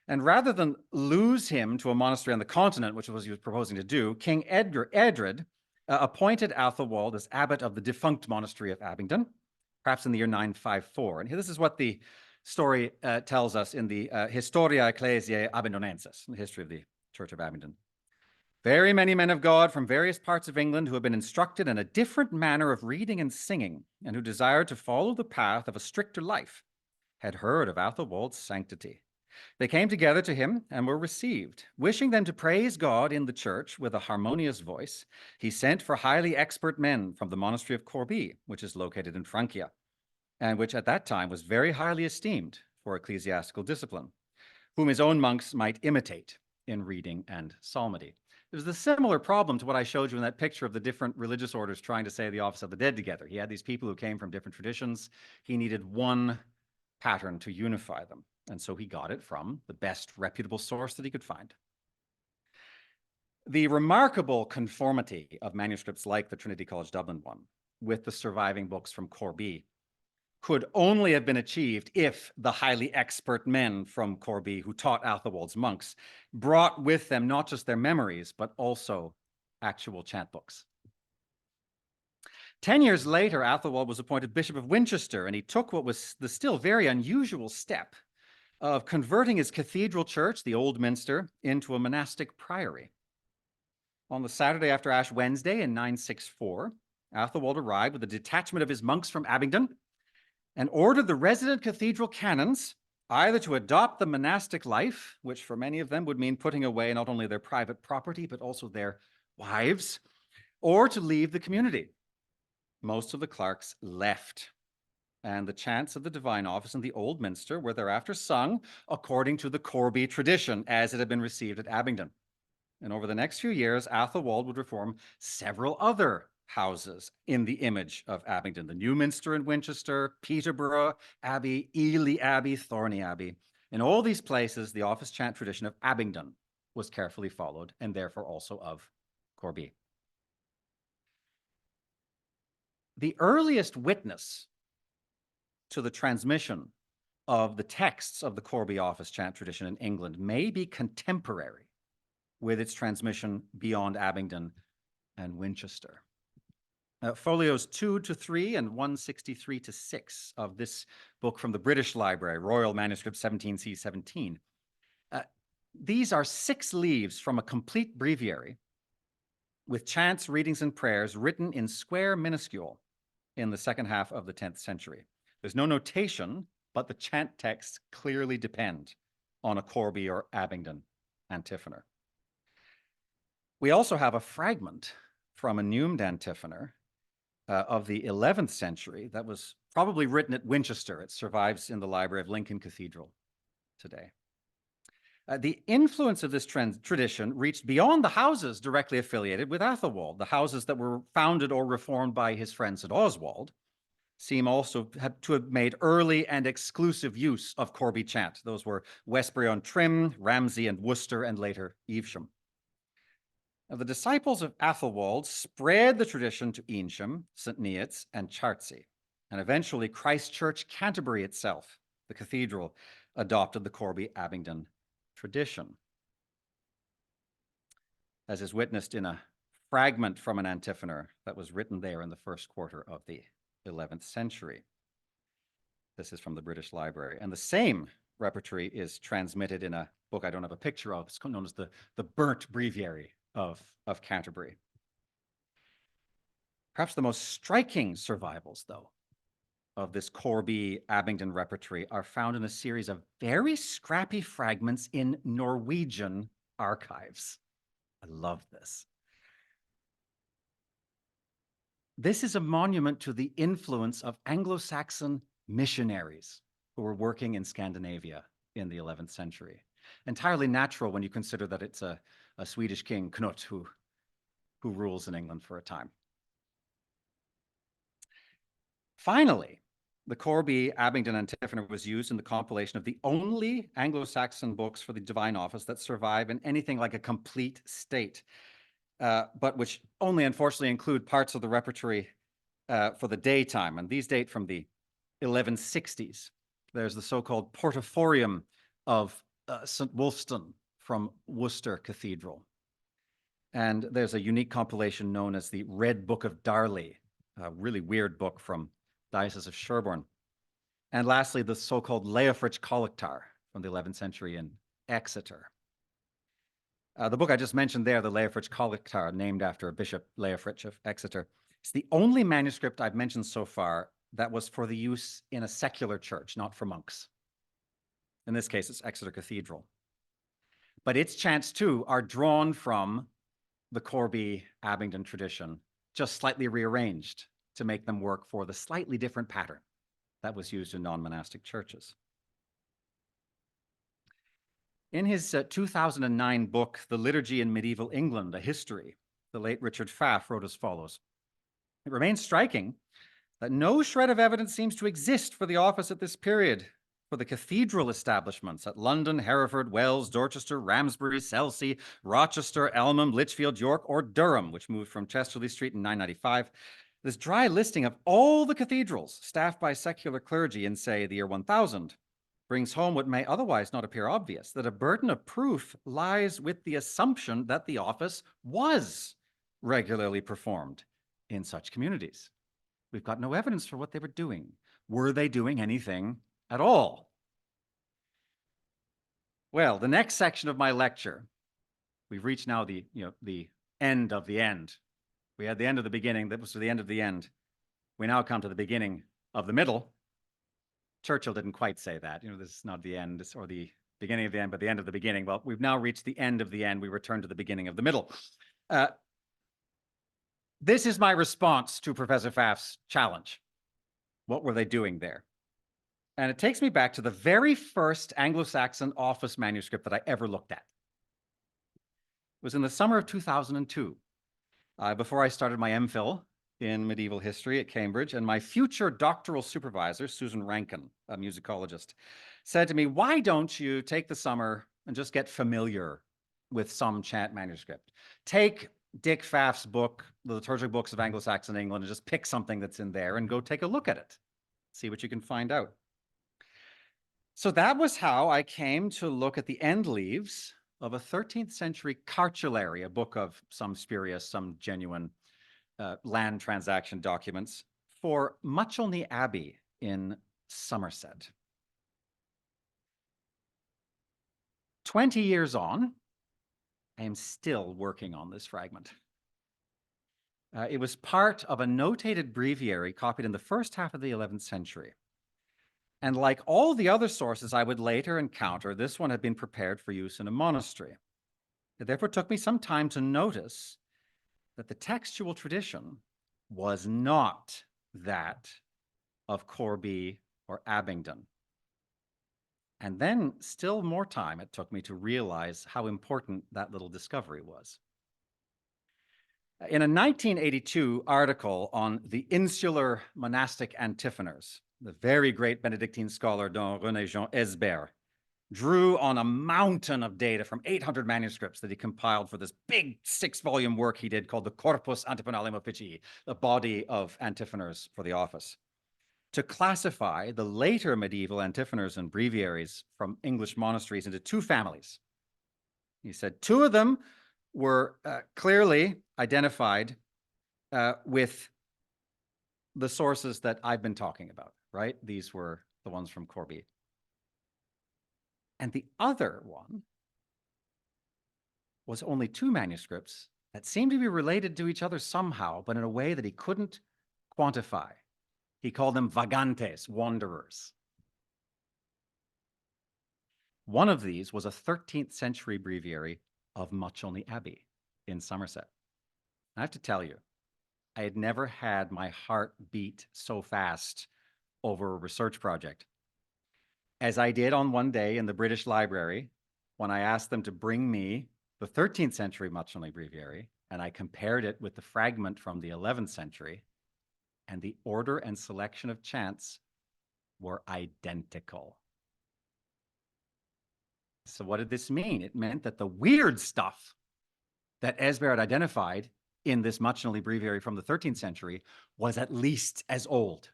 And rather than lose him to a monastery on the continent, which was what he was proposing to do, King Edred appointed Athelwold as abbot of the defunct monastery of Abingdon, perhaps in the year 954. And this is what the story tells us in the Historia Ecclesiae Abingdonensis, the history of the Church of Abingdon. Very many men of God from various parts of England who have been instructed in a different manner of reading and singing, and who desired to follow the path of a stricter life, had heard of Athelwold's sanctity. They came together to him and were received. Wishing them to praise God in the church with a harmonious voice, he sent for highly expert men from the monastery of Corbie, which is located in Francia, and which at that time was very highly esteemed for ecclesiastical discipline, whom his own monks might imitate in reading and psalmody. There's a similar problem to what I showed you in that picture of the different religious orders trying to say the office of the dead together. He had these people who came from different traditions. He needed one pattern to unify them. And so he got it from the best reputable source that he could find. The remarkable conformity of manuscripts like the Trinity College Dublin one with the surviving books from Corbie could only have been achieved if the highly expert men from Corbie who taught Athelwold's monks brought with them not just their memories, but also actual chant books. 10 years later, Athelwold was appointed Bishop of Winchester, and he took what was the still very unusual step of converting his cathedral church, the Old Minster, into a monastic priory. On the Saturday after Ash Wednesday in 964, Athelwold arrived with a detachment of his monks from Abingdon and ordered the resident cathedral canons either to adopt the monastic life, which for many of them would mean putting away not only their private property, but also their wives, or to leave the community. Most of the clerks left, and the chants of the divine office in the Old Minster were thereafter sung according to the Corbie tradition as it had been received at Abingdon. And over the next few years, Athelwold would reform several other houses in the image of Abingdon: the New Minster in Winchester, Peterborough Abbey, Ely Abbey, Thorney Abbey. In all these places, the office chant tradition of Abingdon was carefully followed, and therefore also of Corbie. The earliest witness to the transmission of the texts of the Corbie office chant tradition in England may be contemporary with its transmission beyond Abingdon and Winchester. Folios 2 to 3 and 163 to 6 of this book from the British Library, Royal Manuscript 17C17. These are 6 leaves from a complete breviary with chants, readings, and prayers written in square minuscule in the second half of the 10th century. There's no notation, but the chant texts clearly depend on a Corbie or Abingdon antiphonor. We also have a fragment from a Neumed antiphonor of the 11th century that was probably written at Winchester. It survives in the library of Lincoln Cathedral today. The influence of this tradition reached beyond the houses directly affiliated with Athelwold. The houses that were founded or reformed by his friend St. Oswald seem also to have made early and exclusive use of Corbie chant. Those were Westbury-on-Trim, Ramsey, and Worcester, and later Evesham. Now, the disciples of Athelwold spread the tradition to Eynsham, St. Neots, and Chertsey, and eventually Christ Church, Canterbury itself, the cathedral, adopted the Corbie-Abingdon tradition, as is witnessed in a fragment from an antiphonor that was written there in the first quarter of the 11th century. This is from the British Library, and the same repertory is transmitted in a book I don't have a picture of. It's known as the Burnt Breviary of Canterbury. Perhaps the most striking survivals, though, of this Corbie-Abingdon repertory are found in a series of very scrappy fragments in Norwegian archives. I love this. This is a monument to the influence of Anglo-Saxon missionaries who were working in Scandinavia in the 11th century. Entirely natural when you consider that it's a Swedish king, Knut, who rules in England for a time. Finally, the Corby Abingdon antiphon was used in the compilation of the only Anglo-Saxon books for the divine office that survive in anything like a complete state, but which only unfortunately include parts of the repertory for the daytime. And these date from the 1160s. There's the so-called Portaforium of St. Wulfstan from Worcester Cathedral. And there's a unique compilation known as the Red Book of Darley, a really weird book from Diocese of Sherborne. And lastly, the so-called Leofric Collectar from the 11th century in Exeter. The book I just mentioned there, the Leofric Collectar, named after Bishop Leofric of Exeter, it's the only manuscript I've mentioned so far that was for the use in a secular church, not for monks. In this case, it's Exeter Cathedral. But its chants, too, are drawn from the Corby Abingdon tradition, just slightly rearranged to make them work for the slightly different pattern that was used in non-monastic churches. In his 2009 book, The Liturgy in Medieval England, A History, the late Richard Pfaff wrote as follows: "It remains striking that no shred of evidence seems to exist for the office at this period, for the cathedral establishments at London, Hereford, Wells, Dorchester, Ramsbury, Selsey, Rochester, Elmham, Lichfield, York, or Durham, which moved from Chesterley Street in 995. This dry listing of all the cathedrals staffed by secular clergy in, say, the year 1000 brings home what may otherwise not appear obvious, that a burden of proof lies with the assumption that the office was regularly performed in such communities. We've got no evidence for what they were doing. Were they doing anything at all?" Well, the next section of my lecture, we've reached now the end of the end. We had the end of the beginning, that was the end of the end. We now come to the beginning of the middle. Churchill didn't quite say that. This is not the end or the beginning of the end, but the end of the beginning. Well, we've now reached the end of the end. We return to the beginning of the middle. This is my response to Professor Pfaff's challenge. What were they doing there? And it takes me back to the very first Anglo-Saxon office manuscript that I ever looked at. It was in the summer of 2002, before I started my MPhil in medieval history at Cambridge, and my future doctoral supervisor, Susan Rankin, a musicologist, said to me, "Why don't you take the summer and just get familiar with some chant manuscript? Take Dick Pfaff's book, The Liturgical Books of Anglo-Saxon England, and just pick something that's in there and go take a look at it. See what you can find out." So that was how I came to look at the end leaves of a 13th century cartulary, a book of some spurious, some genuine land transaction documents for Mucholney Abbey in Somerset. 20 years on, I am still working on this fragment. It was part of a notated breviary copied in the first half of the 11th century. And like all the other sources I would later encounter, this one had been prepared for use in a monastery. It therefore took me some time to notice that the textual tradition was not that of Corby or Abingdon. And then still more time it took me to realize how important that little discovery was. In a 1982 article on the insular monastic antiphoners, the very great Benedictine scholar Don René Jean Esbert drew on a mountain of data from 800 manuscripts that he compiled for this big 6-volume work he did called the Corpus Antiphonalium Officii, the body of antiphoners for the office, to classify the later medieval antiphoners and breviaries from English monasteries into two families. He said two of them were clearly identified with the sources that I've been talking about, right? These were the ones from Corby. And the other one was only two manuscripts that seemed to be related to each other somehow, but in a way that he couldn't quantify. He called them vagantes, wanderers. One of these was a 13th century breviary of Mucholney Abbey in Somerset. I have to tell you, I had never had my heart beat so fast over a research project as I did on one day in the British Library when I asked them to bring me the 13th century Mucholney breviary, and I compared it with the fragment from the 11th century. and the order and selection of chants were identical. So what did this mean? It meant that the weird stuff that Esbert identified in this much-known breviary from the 13th century was at least as old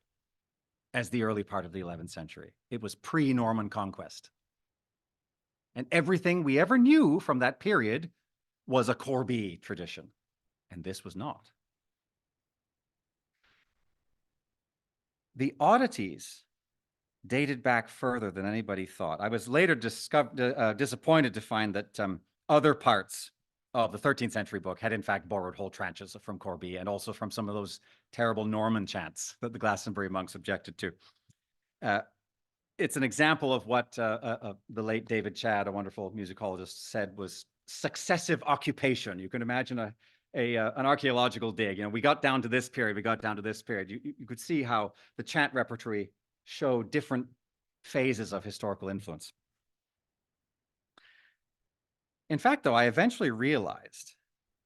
as the early part of the 11th century. It was pre-Norman conquest. And everything we ever knew from that period was a Corby tradition, and this was not. The oddities dated back further than anybody thought. I was later disappointed to find that other parts of the 13th century book had in fact borrowed whole tranches from Corby and also from some of those terrible Norman chants that the Glastonbury monks objected to. It's an example of what the late David Chadd, a wonderful musicologist, said was successive occupation. You can imagine an archaeological dig. You know, we got down to this period, we got down to this period. You could see how the chant repertory showed different phases of historical influence. In fact, though, I eventually realized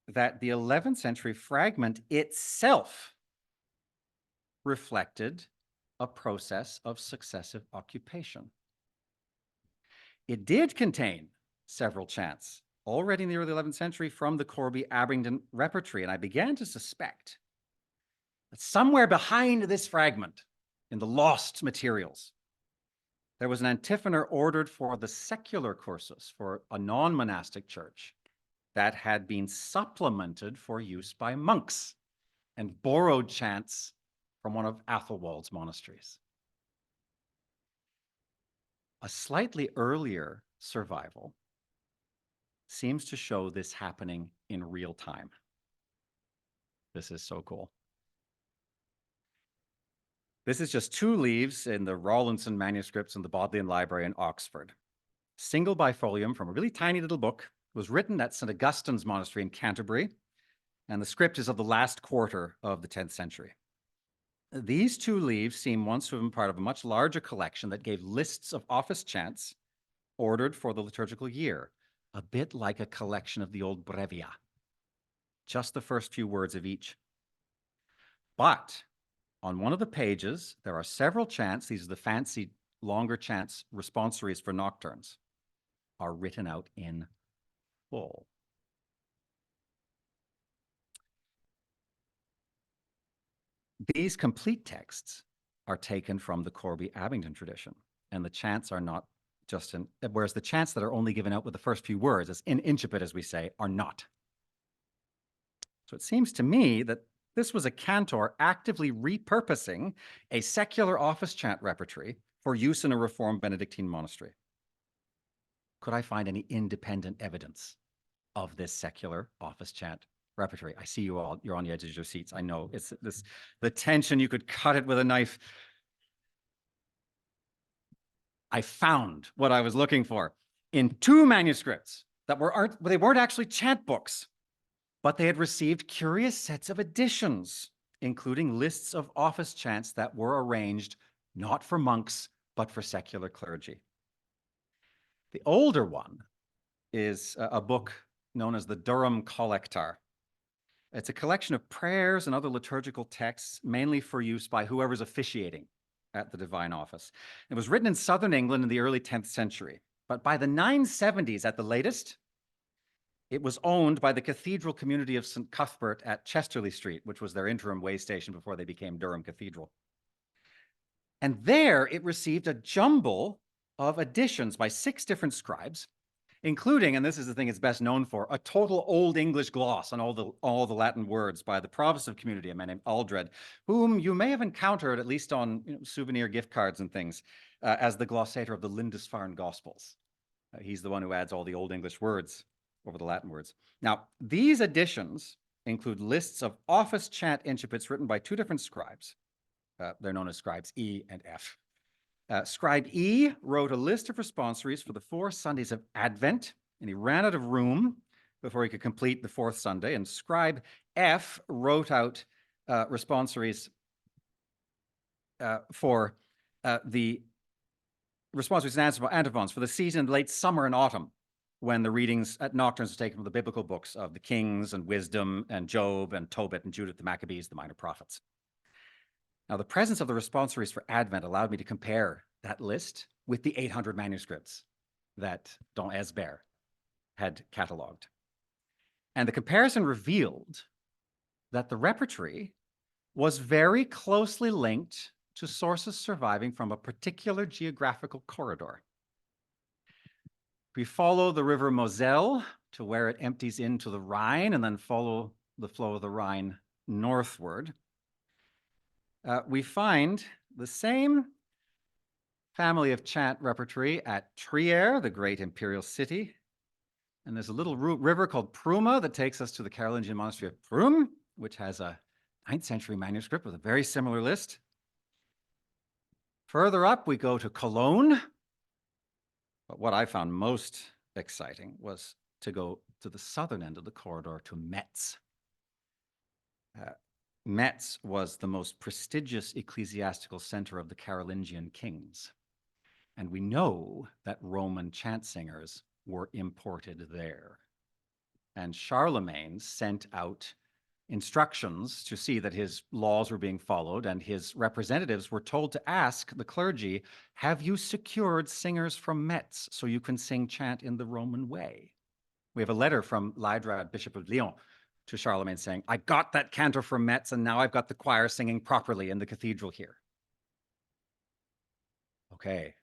that the 11th century fragment itself reflected a process of successive occupation. It did contain several chants already in the early 11th century from the Corby-Abingdon repertory, and I began to suspect that somewhere behind this fragment, in the lost materials, there was an antiphonor ordered for the secular cursus, for a non-monastic church, that had been supplemented for use by monks and borrowed chants from one of Athelwold's monasteries. A slightly earlier survival seems to show this happening in real time. This is so cool. This is just 2 leaves in the Rawlinson manuscripts in the Bodleian Library in Oxford. Single bifolium from a really tiny little book. It was written at St. Augustine's Monastery in Canterbury, and the script is of the last quarter of the 10th century. These 2 leaves seem once to have been part of a much larger collection that gave lists of office chants ordered for the liturgical year, a bit like a collection of the old brevia. Just the first few words of each. But on one of the pages, there are several chants. These are the fancy longer chants, responsories for nocturnes, are written out in full. These complete texts are taken from the Corby-Abingdon tradition, and the chants are not just in, whereas the chants that are only given out with the first few words, as in incipit, as we say, are not. So it seems to me that this was a cantor actively repurposing a secular office chant repertory for use in a Reformed Benedictine monastery. Could I find any independent evidence of this secular office chant repertory? I see you all, you're on the edges of your seats. I know it's this, the tension, you could cut it with a knife. I found what I was looking for in 2 manuscripts that they weren't actually chant books, but they had received curious sets of additions, including lists of office chants that were arranged not for monks, but for secular clergy. The older one is a book known as the Durham Collectar. It's a collection of prayers and other liturgical texts, mainly for use by whoever's officiating at the divine office. It was written in southern England in the early 10th century, but by the 970s at the latest, it was owned by the cathedral community of St. Cuthbert at Chesterley Street, which was their interim way station before they became Durham Cathedral. And there it received a jumble of additions by 6 different scribes, including, and this is the thing it's best known for, a total Old English gloss on all the Latin words by the Protestant community, a man named Aldred, whom you may have encountered, at least on souvenir gift cards and things, as the glossator of the Lindisfarne Gospels. He's the one who adds all the Old English words over the Latin words. Now, these additions include lists of office chant incipits written by 2 different scribes. They're known as scribes E and F. Scribe E wrote a list of responsories for the 4 Sundays of Advent, and he ran out of room before he could complete the 4th Sunday. And Scribe F wrote out responsories for the responsories and antiphons for the season of late summer and autumn, when the readings at nocturnes are taken from the biblical books of the Kings and Wisdom and Job and Tobit and Judith the Maccabees, the minor prophets. Now, the presence of the responsories for Advent allowed me to compare that list with the 800 manuscripts that Don Esbert had catalogued. And the comparison revealed that the repertory was very closely linked to sources surviving from a particular geographical corridor. We follow the river Moselle to where it empties into the Rhine and then follow the flow of the Rhine northward. We find the same family of chant repertory at Trier, the great imperial city. And there's a little river called Pruma that takes us to the Carolingian monastery of Prüm, which has a 9th century manuscript with a very similar list. Further up, we go to Cologne. But what I found most exciting was to go to the southern end of the corridor to Metz. Metz was the most prestigious ecclesiastical center of the Carolingian kings. And we know that Roman chant singers were imported there. And Charlemagne sent out instructions to see that his laws were being followed, and his representatives were told to ask the clergy, have you secured singers from Metz so you can sing chant in the Roman way? We have a letter from Leidrad, Bishop of Lyon, to Charlemagne saying, I got that cantor from Metz, and now I've got the choir singing properly in the cathedral here. Okay.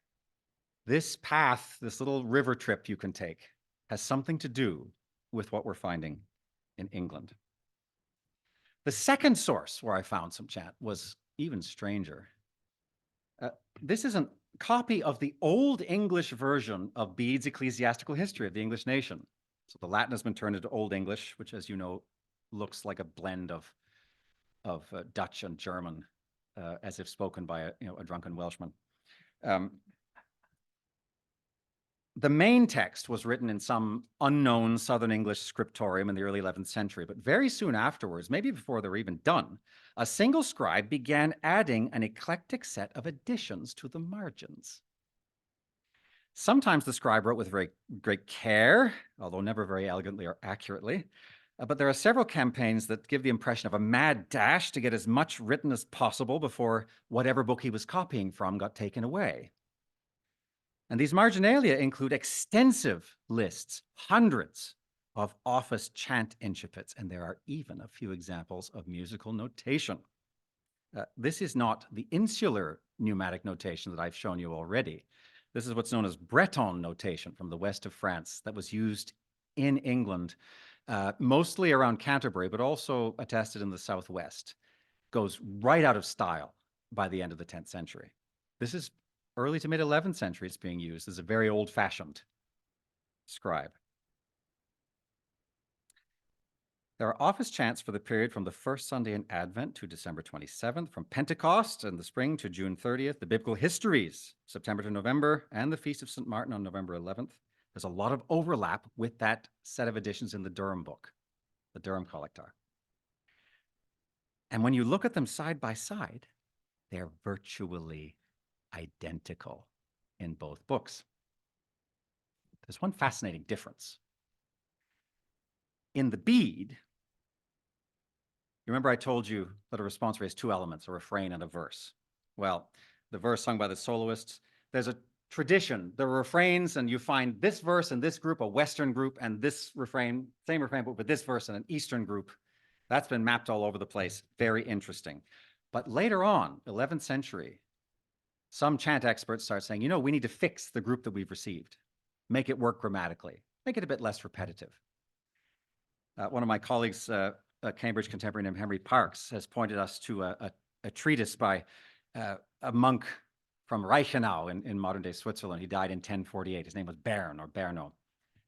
This path, this little river trip you can take, has something to do with what we're finding in England. The second source where I found some chant was even stranger. This is a copy of the Old English version of Bede's Ecclesiastical History of the English Nation. So the Latin has been turned into Old English, which, as you know, looks like a blend of Dutch and German, as if spoken by a drunken Welshman. The main text was written in some unknown Southern English scriptorium in the early 11th century, but very soon afterwards, maybe before they were even done, a single scribe began adding an eclectic set of additions to the margins. Sometimes the scribe wrote with very great care, although never very elegantly or accurately, but there are several campaigns that give the impression of a mad dash to get as much written as possible before whatever book he was copying from got taken away. And these marginalia include extensive lists, hundreds of office chant incipits, and there are even a few examples of musical notation. This is not the insular pneumatic notation that I've shown you already. This is what's known as Breton notation from the west of France that was used in England, mostly around Canterbury, but also attested in the southwest. Goes right out of style by the end of the 10th century. This is early to mid 11th century. It's being used as a very old-fashioned scribe. There are office chants for the period from the first Sunday in Advent to December 27th, from Pentecost in the spring to June 30th, the biblical histories, September to November, and the Feast of St. Martin on November 11th. There's a lot of overlap with that set of editions in the Durham book, the Durham Collector. And when you look at them side by side, they're virtually identical in both books. There's one fascinating difference. In the Bede, you remember I told you that a responsory has two elements, a refrain and a verse. Well, the verse sung by the soloists, there's a tradition. There are refrains, and you find this verse in this group, a Western group, and this refrain, same refrain, but with this verse in an Eastern group. That's been mapped all over the place. Very interesting. But later on, 11th century, some chant experts start saying, we need to fix the group that we've received, make it work grammatically, make it a bit less repetitive. One of my colleagues, a Cambridge contemporary named Henry Parkes, has pointed us to a treatise by a monk from Reichenau in modern-day Switzerland. He died in 1048. His name was Bern or Berno.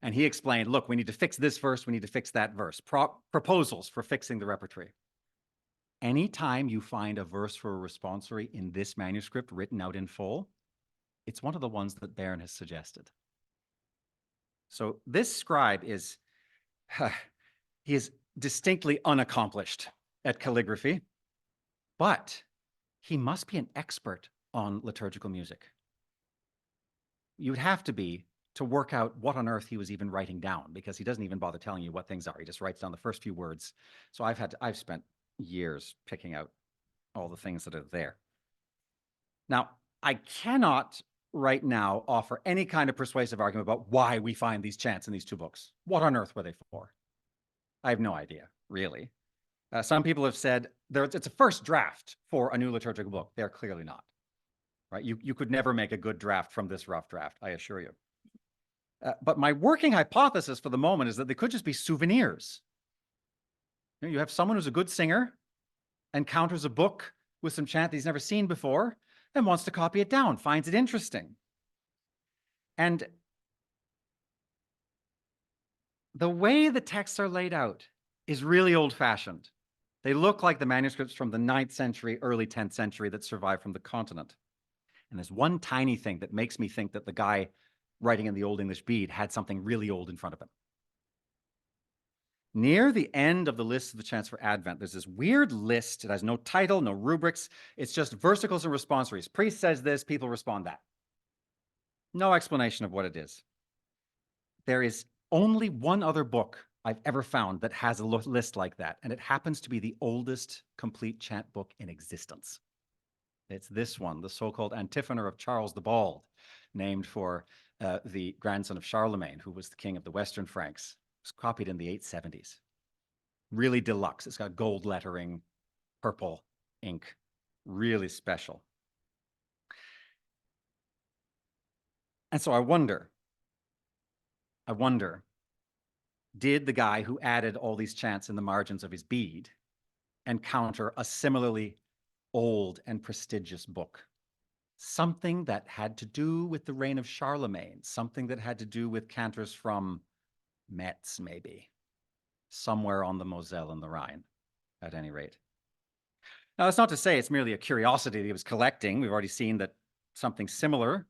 And he explained, look, we need to fix this verse, we need to fix that verse. Proposals for fixing the repertory. Anytime you find a verse for a responsory in this manuscript written out in full, it's one of the ones that Bern has suggested. So this scribe is, he is distinctly unaccomplished at calligraphy, but he must be an expert on liturgical music. You would have to be to work out what on earth he was even writing down, because he doesn't even bother telling you what things are. He just writes down the first few words. So I've spent years picking out all the things that are there. Now, I cannot right now offer any kind of persuasive argument about why we find these chants in these two books. What on earth were they for? I have no idea, really. Some people have said it's a first draft for a new liturgical book. They're clearly not. Right? You could never make a good draft from this rough draft, I assure you. But my working hypothesis for the moment is that they could just be souvenirs. You have someone who's a good singer, encounters a book with some chant that he's never seen before, and wants to copy it down, finds it interesting. And the way the texts are laid out is really old-fashioned. They look like the manuscripts from the 9th century, early 10th century that survived from the continent. And there's one tiny thing that makes me think that the guy writing in the Old English Bede had something really old in front of him. Near the end of the list of the chants for Advent, there's this weird list. It has no title, no rubrics. It's just versicles and responsories. Priest says this, people respond that. No explanation of what it is. There is only one other book I've ever found that has a list like that, and it happens to be the oldest complete chant book in existence. It's this one, the so-called Antiphonor of Charles the Bald, named for the grandson of Charlemagne, who was the king of the Western Franks. It was copied in the 870s. Really deluxe. It's got gold lettering, purple ink, really special. And so I wonder, did the guy who added all these chants in the margins of his Bede encounter a similarly old and prestigious book? Something that had to do with the reign of Charlemagne, something that had to do with cantors from Metz, maybe, somewhere on the Moselle and the Rhine, at any rate. Now, that's not to say it's merely a curiosity that he was collecting. We've already seen that something similar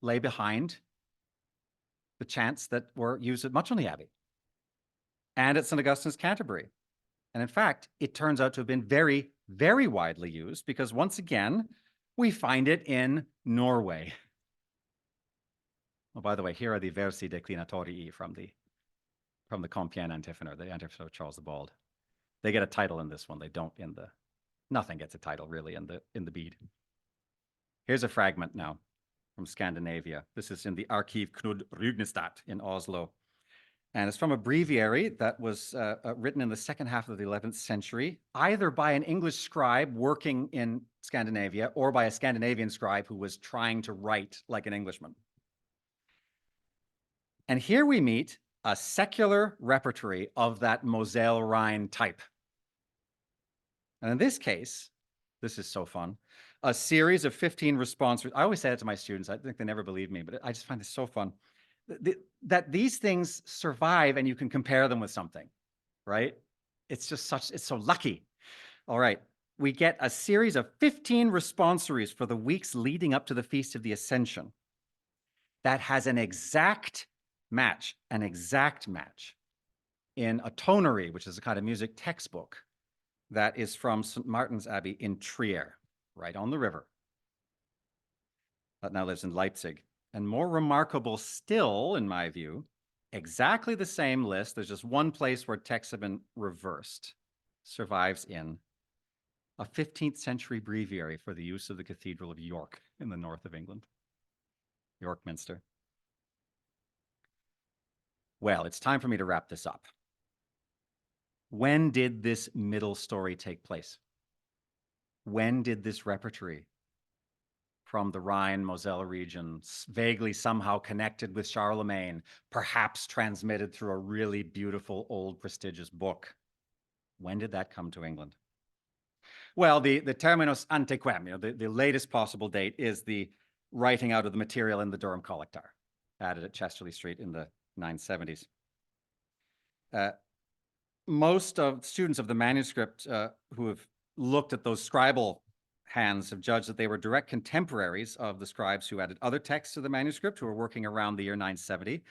lay behind the chants that were used at Much on the Abbey and at St. Augustine's Canterbury. And in fact, it turns out to have been very, very widely used because once again, we find it in Norway. Oh, by the way, here are the versi declinatorii from the Compiègne Antiphonor, the Antiphonor of Charles the Bald. They get a title in this one. They don't in the, nothing gets a title really in the Bede. Here's a fragment now from Scandinavia. This is in the Archiv Knud Rugnestad in Oslo. And it's from a breviary that was written in the second half of the 11th century, either by an English scribe working in Scandinavia or by a Scandinavian scribe who was trying to write like an Englishman. And here we meet a secular repertory of that Moselle Rhine type. And in this case, this is so fun, a series of 15 responses. I always say it to my students. I think they never believe me, but I just find this so fun. That these things survive and you can compare them with something, right? It's just it's so lucky. All right, we get a series of 15 responsories for the weeks leading up to the Feast of the Ascension that has an exact match in a tonary, which is a kind of music textbook that is from St. Martin's Abbey in Trier, right on the river, that now lives in Leipzig. And more remarkable still, in my view, exactly the same list. There's just one place where texts have been reversed. Survives in a 15th century breviary for the use of the Cathedral of York in the north of England, York Minster. Well, it's time for me to wrap this up. When did this middle story take place? When did this repertory from the Rhine-Moselle region, vaguely somehow connected with Charlemagne, perhaps transmitted through a really beautiful, old, prestigious book? When did that come to England? Well, the terminus antequem, the latest possible date, is the writing out of the material in the Durham Collectar, added at Chesterley Street in the 970s. Most of students of the manuscript who have looked at those scribal hands have judged that they were direct contemporaries of the scribes who added other texts to the manuscript, who were working around the year 970.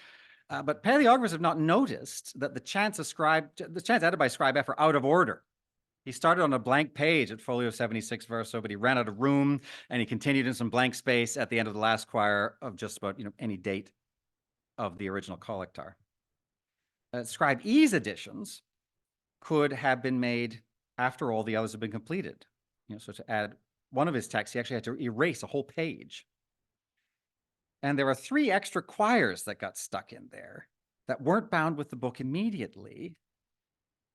But paleographers have not noticed that the chants added by Scribe F are out of order. He started on a blank page at folio 76 verso, but he ran out of room, and he continued in some blank space at the end of the last quire of just about any date of the original collectar. Scribe E's editions could have been made after all the others have been completed, So to add one of his texts, he actually had to erase a whole page. And there are 3 extra choirs that got stuck in there that weren't bound with the book immediately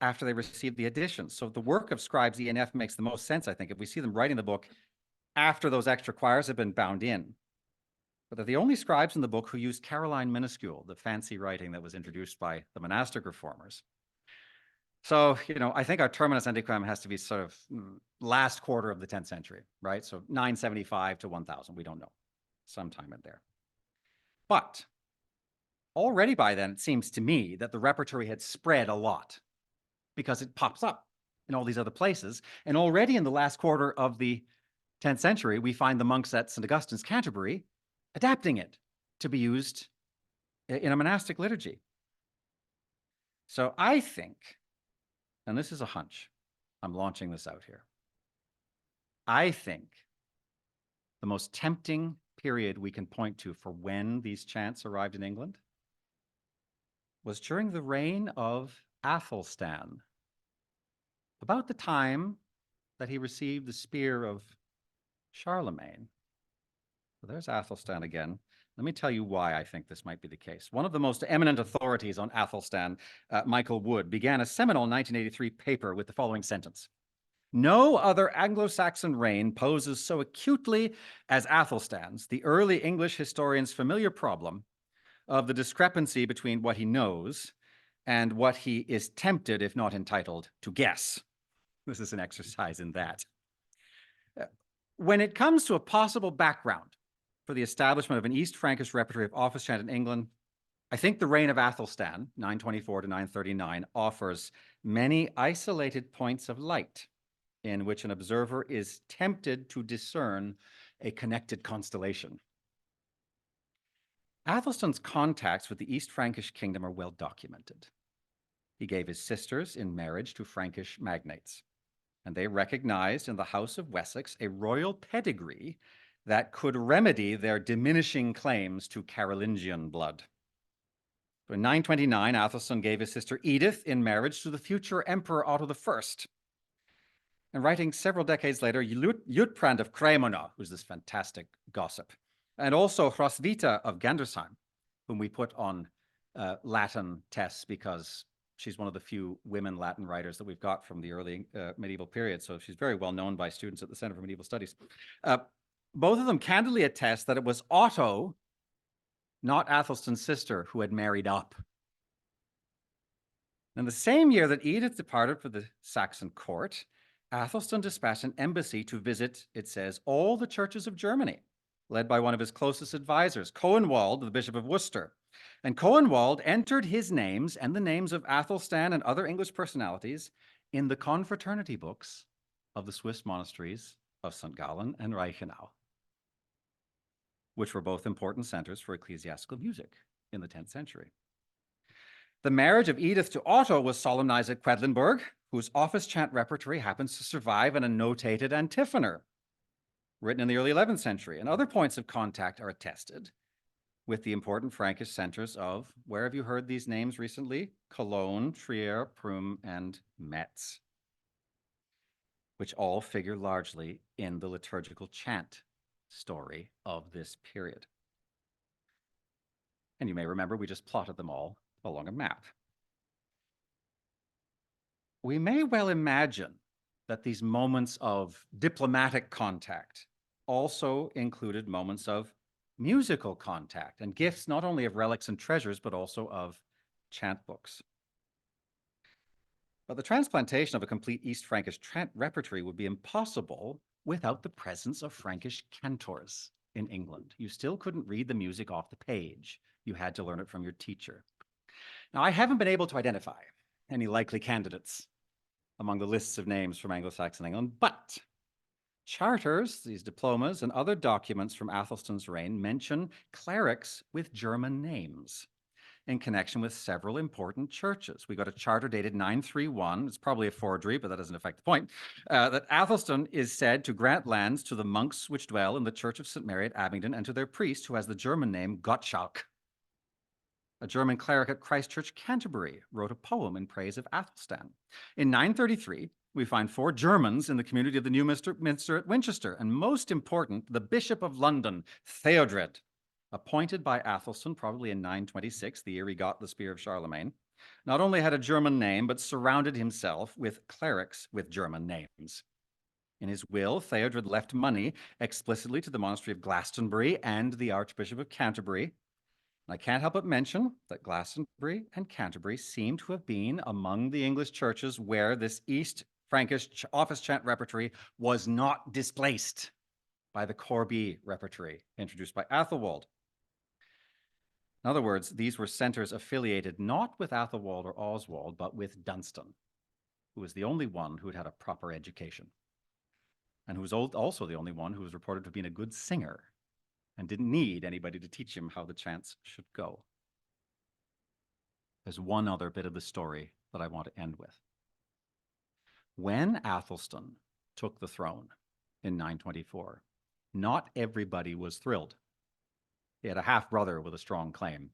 after they received the editions. So the work of scribes E and F makes the most sense, I think, if we see them writing the book after those extra choirs have been bound in. But they're the only scribes in the book who used Caroline minuscule, the fancy writing that was introduced by the monastic reformers. So, I think our terminus antiquam has to be sort of last quarter of the 10th century, right? So 975 to 1000, we don't know, sometime in there. But already by then, it seems to me that the repertory had spread a lot because it pops up in all these other places. And already in the last quarter of the 10th century, we find the monks at St. Augustine's Canterbury adapting it to be used in a monastic liturgy. So I think, and this is a hunch, I'm launching this out here. I think the most tempting period we can point to for when these chants arrived in England was during the reign of Athelstan, about the time that he received the spear of Charlemagne. So there's Athelstan again. Let me tell you why I think this might be the case. One of the most eminent authorities on Athelstan, Michael Wood, began a seminal 1983 paper with the following sentence: "No other Anglo-Saxon reign poses so acutely as Athelstan's the early English historian's familiar problem of the discrepancy between what he knows and what he is tempted, if not entitled, to guess." This is an exercise in that. When it comes to a possible background for the establishment of an East Frankish repertory of office chant in England, I think the reign of Athelstan, 924 to 939, offers many isolated points of light in which an observer is tempted to discern a connected constellation. Athelstan's contacts with the East Frankish kingdom are well documented. He gave his sisters in marriage to Frankish magnates, and they recognized in the House of Wessex a royal pedigree that could remedy their diminishing claims to Carolingian blood. So in 929, Athelstan gave his sister Edith in marriage to the future Emperor Otto I. And writing several decades later, Liutprand of Cremona, who's this fantastic gossip, and also Hroswitha of Gandersheim, whom we put on Latin tests because she's one of the few women Latin writers that we've got from the early medieval period. So she's very well known by students at the Center for Medieval Studies. Both of them candidly attest that it was Otto, not Athelstan's sister, who had married up. In the same year that Edith departed for the Saxon court, Athelstan dispatched an embassy to visit, it says, all the churches of Germany, led by one of his closest advisors, Coenwald, the Bishop of Worcester. And Coenwald entered his names and the names of Athelstan and other English personalities in the confraternity books of the Swiss monasteries of St. Gallen and Reichenau, which were both important centers for ecclesiastical music in the 10th century. The marriage of Edith to Otto was solemnized at Quedlinburg, whose office chant repertory happens to survive in a notated antiphonor, written in the early 11th century, and other points of contact are attested with the important Frankish centers of, where have you heard these names recently? Cologne, Trier, Prüm, and Metz, which all figure largely in the liturgical chant story of this period. And you may remember we just plotted them all along a map. We may well imagine that these moments of diplomatic contact also included moments of musical contact and gifts not only of relics and treasures, but also of chant books. But the transplantation of a complete East Frankish chant repertory would be impossible without the presence of Frankish cantors in England. You still couldn't read the music off the page. You had to learn it from your teacher. Now, I haven't been able to identify any likely candidates among the lists of names from Anglo-Saxon England, but charters, these diplomas, and other documents from Athelstan's reign mention clerics with German names in connection with several important churches. We got a charter dated 931. It's probably a forgery, but that doesn't affect the point. That Athelstan is said to grant lands to the monks which dwell in the Church of St. Mary at Abingdon and to their priest, who has the German name Gottschalk. A German cleric at Christ Church, Canterbury, wrote a poem in praise of Athelstan. In 933, we find 4 Germans in the community of the new Minster at Winchester. And most important, the Bishop of London, Theodred, appointed by Athelstan probably in 926, the year he got the Spear of Charlemagne, not only had a German name, but surrounded himself with clerics with German names. In his will, Theodred left money explicitly to the monastery of Glastonbury and the Archbishop of Canterbury. And I can't help but mention that Glastonbury and Canterbury seem to have been among the English churches where this East Frankish office chant repertory was not displaced by the Corby repertory introduced by Athelwold. In other words, these were centers affiliated not with Athelwold or Oswald, but with Dunstan, who was the only one who had had a proper education, and who was also the only one who was reported to have been a good singer and didn't need anybody to teach him how the chants should go. There's one other bit of the story that I want to end with. When Athelstan took the throne in 924, not everybody was thrilled. He had a half-brother with a strong claim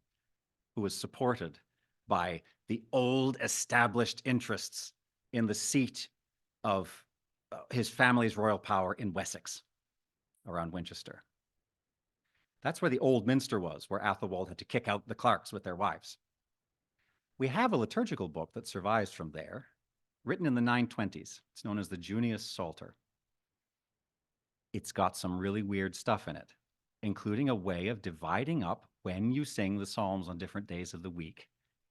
who was supported by the old established interests in the seat of his family's royal power in Wessex, around Winchester. That's where the old minster was, where Athelwold had to kick out the clerks with their wives. We have a liturgical book that survives from there, written in the 920s. It's known as the Junius Psalter. It's got some really weird stuff in it, including a way of dividing up when you sing the Psalms on different days of the week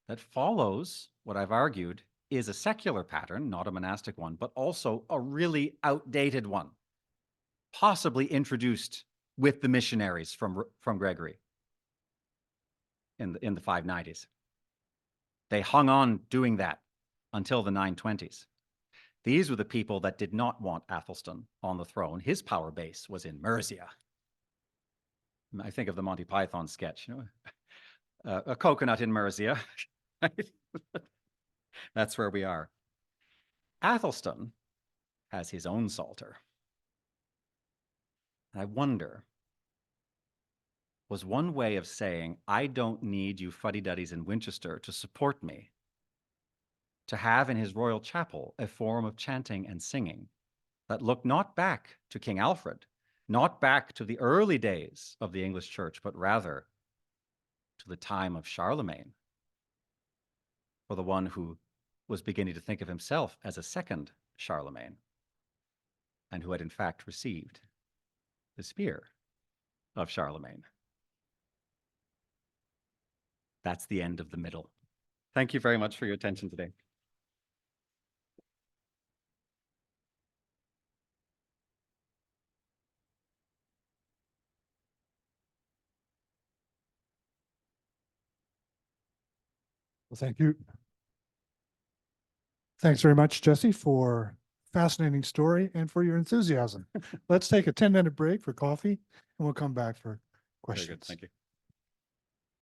that follows what I've argued is a secular pattern, not a monastic one, but also a really outdated one, possibly introduced with the missionaries from Gregory in the 590s. They hung on doing that until the 920s. These were the people that did not want Athelstan on the throne. His power base was in Mercia. I think of the Monty Python sketch, a coconut in Mercia. That's where we are. Athelstan has his own psalter. And I wonder, was one way of saying, I don't need you fuddy-duddies in Winchester to support me, to have in his royal chapel a form of chanting and singing that looked not back to King Alfred, not back to the early days of the English church, but rather to the time of Charlemagne, for the one who was beginning to think of himself as a second Charlemagne, and who had in fact received the spear of Charlemagne. That's the end of the middle. Thank you very much for your attention today. Well, thank you. Thanks very much, Jesse, for fascinating story and for your enthusiasm. Let's take a 10-minute break for coffee and we'll come back for questions. Very good. Thank you.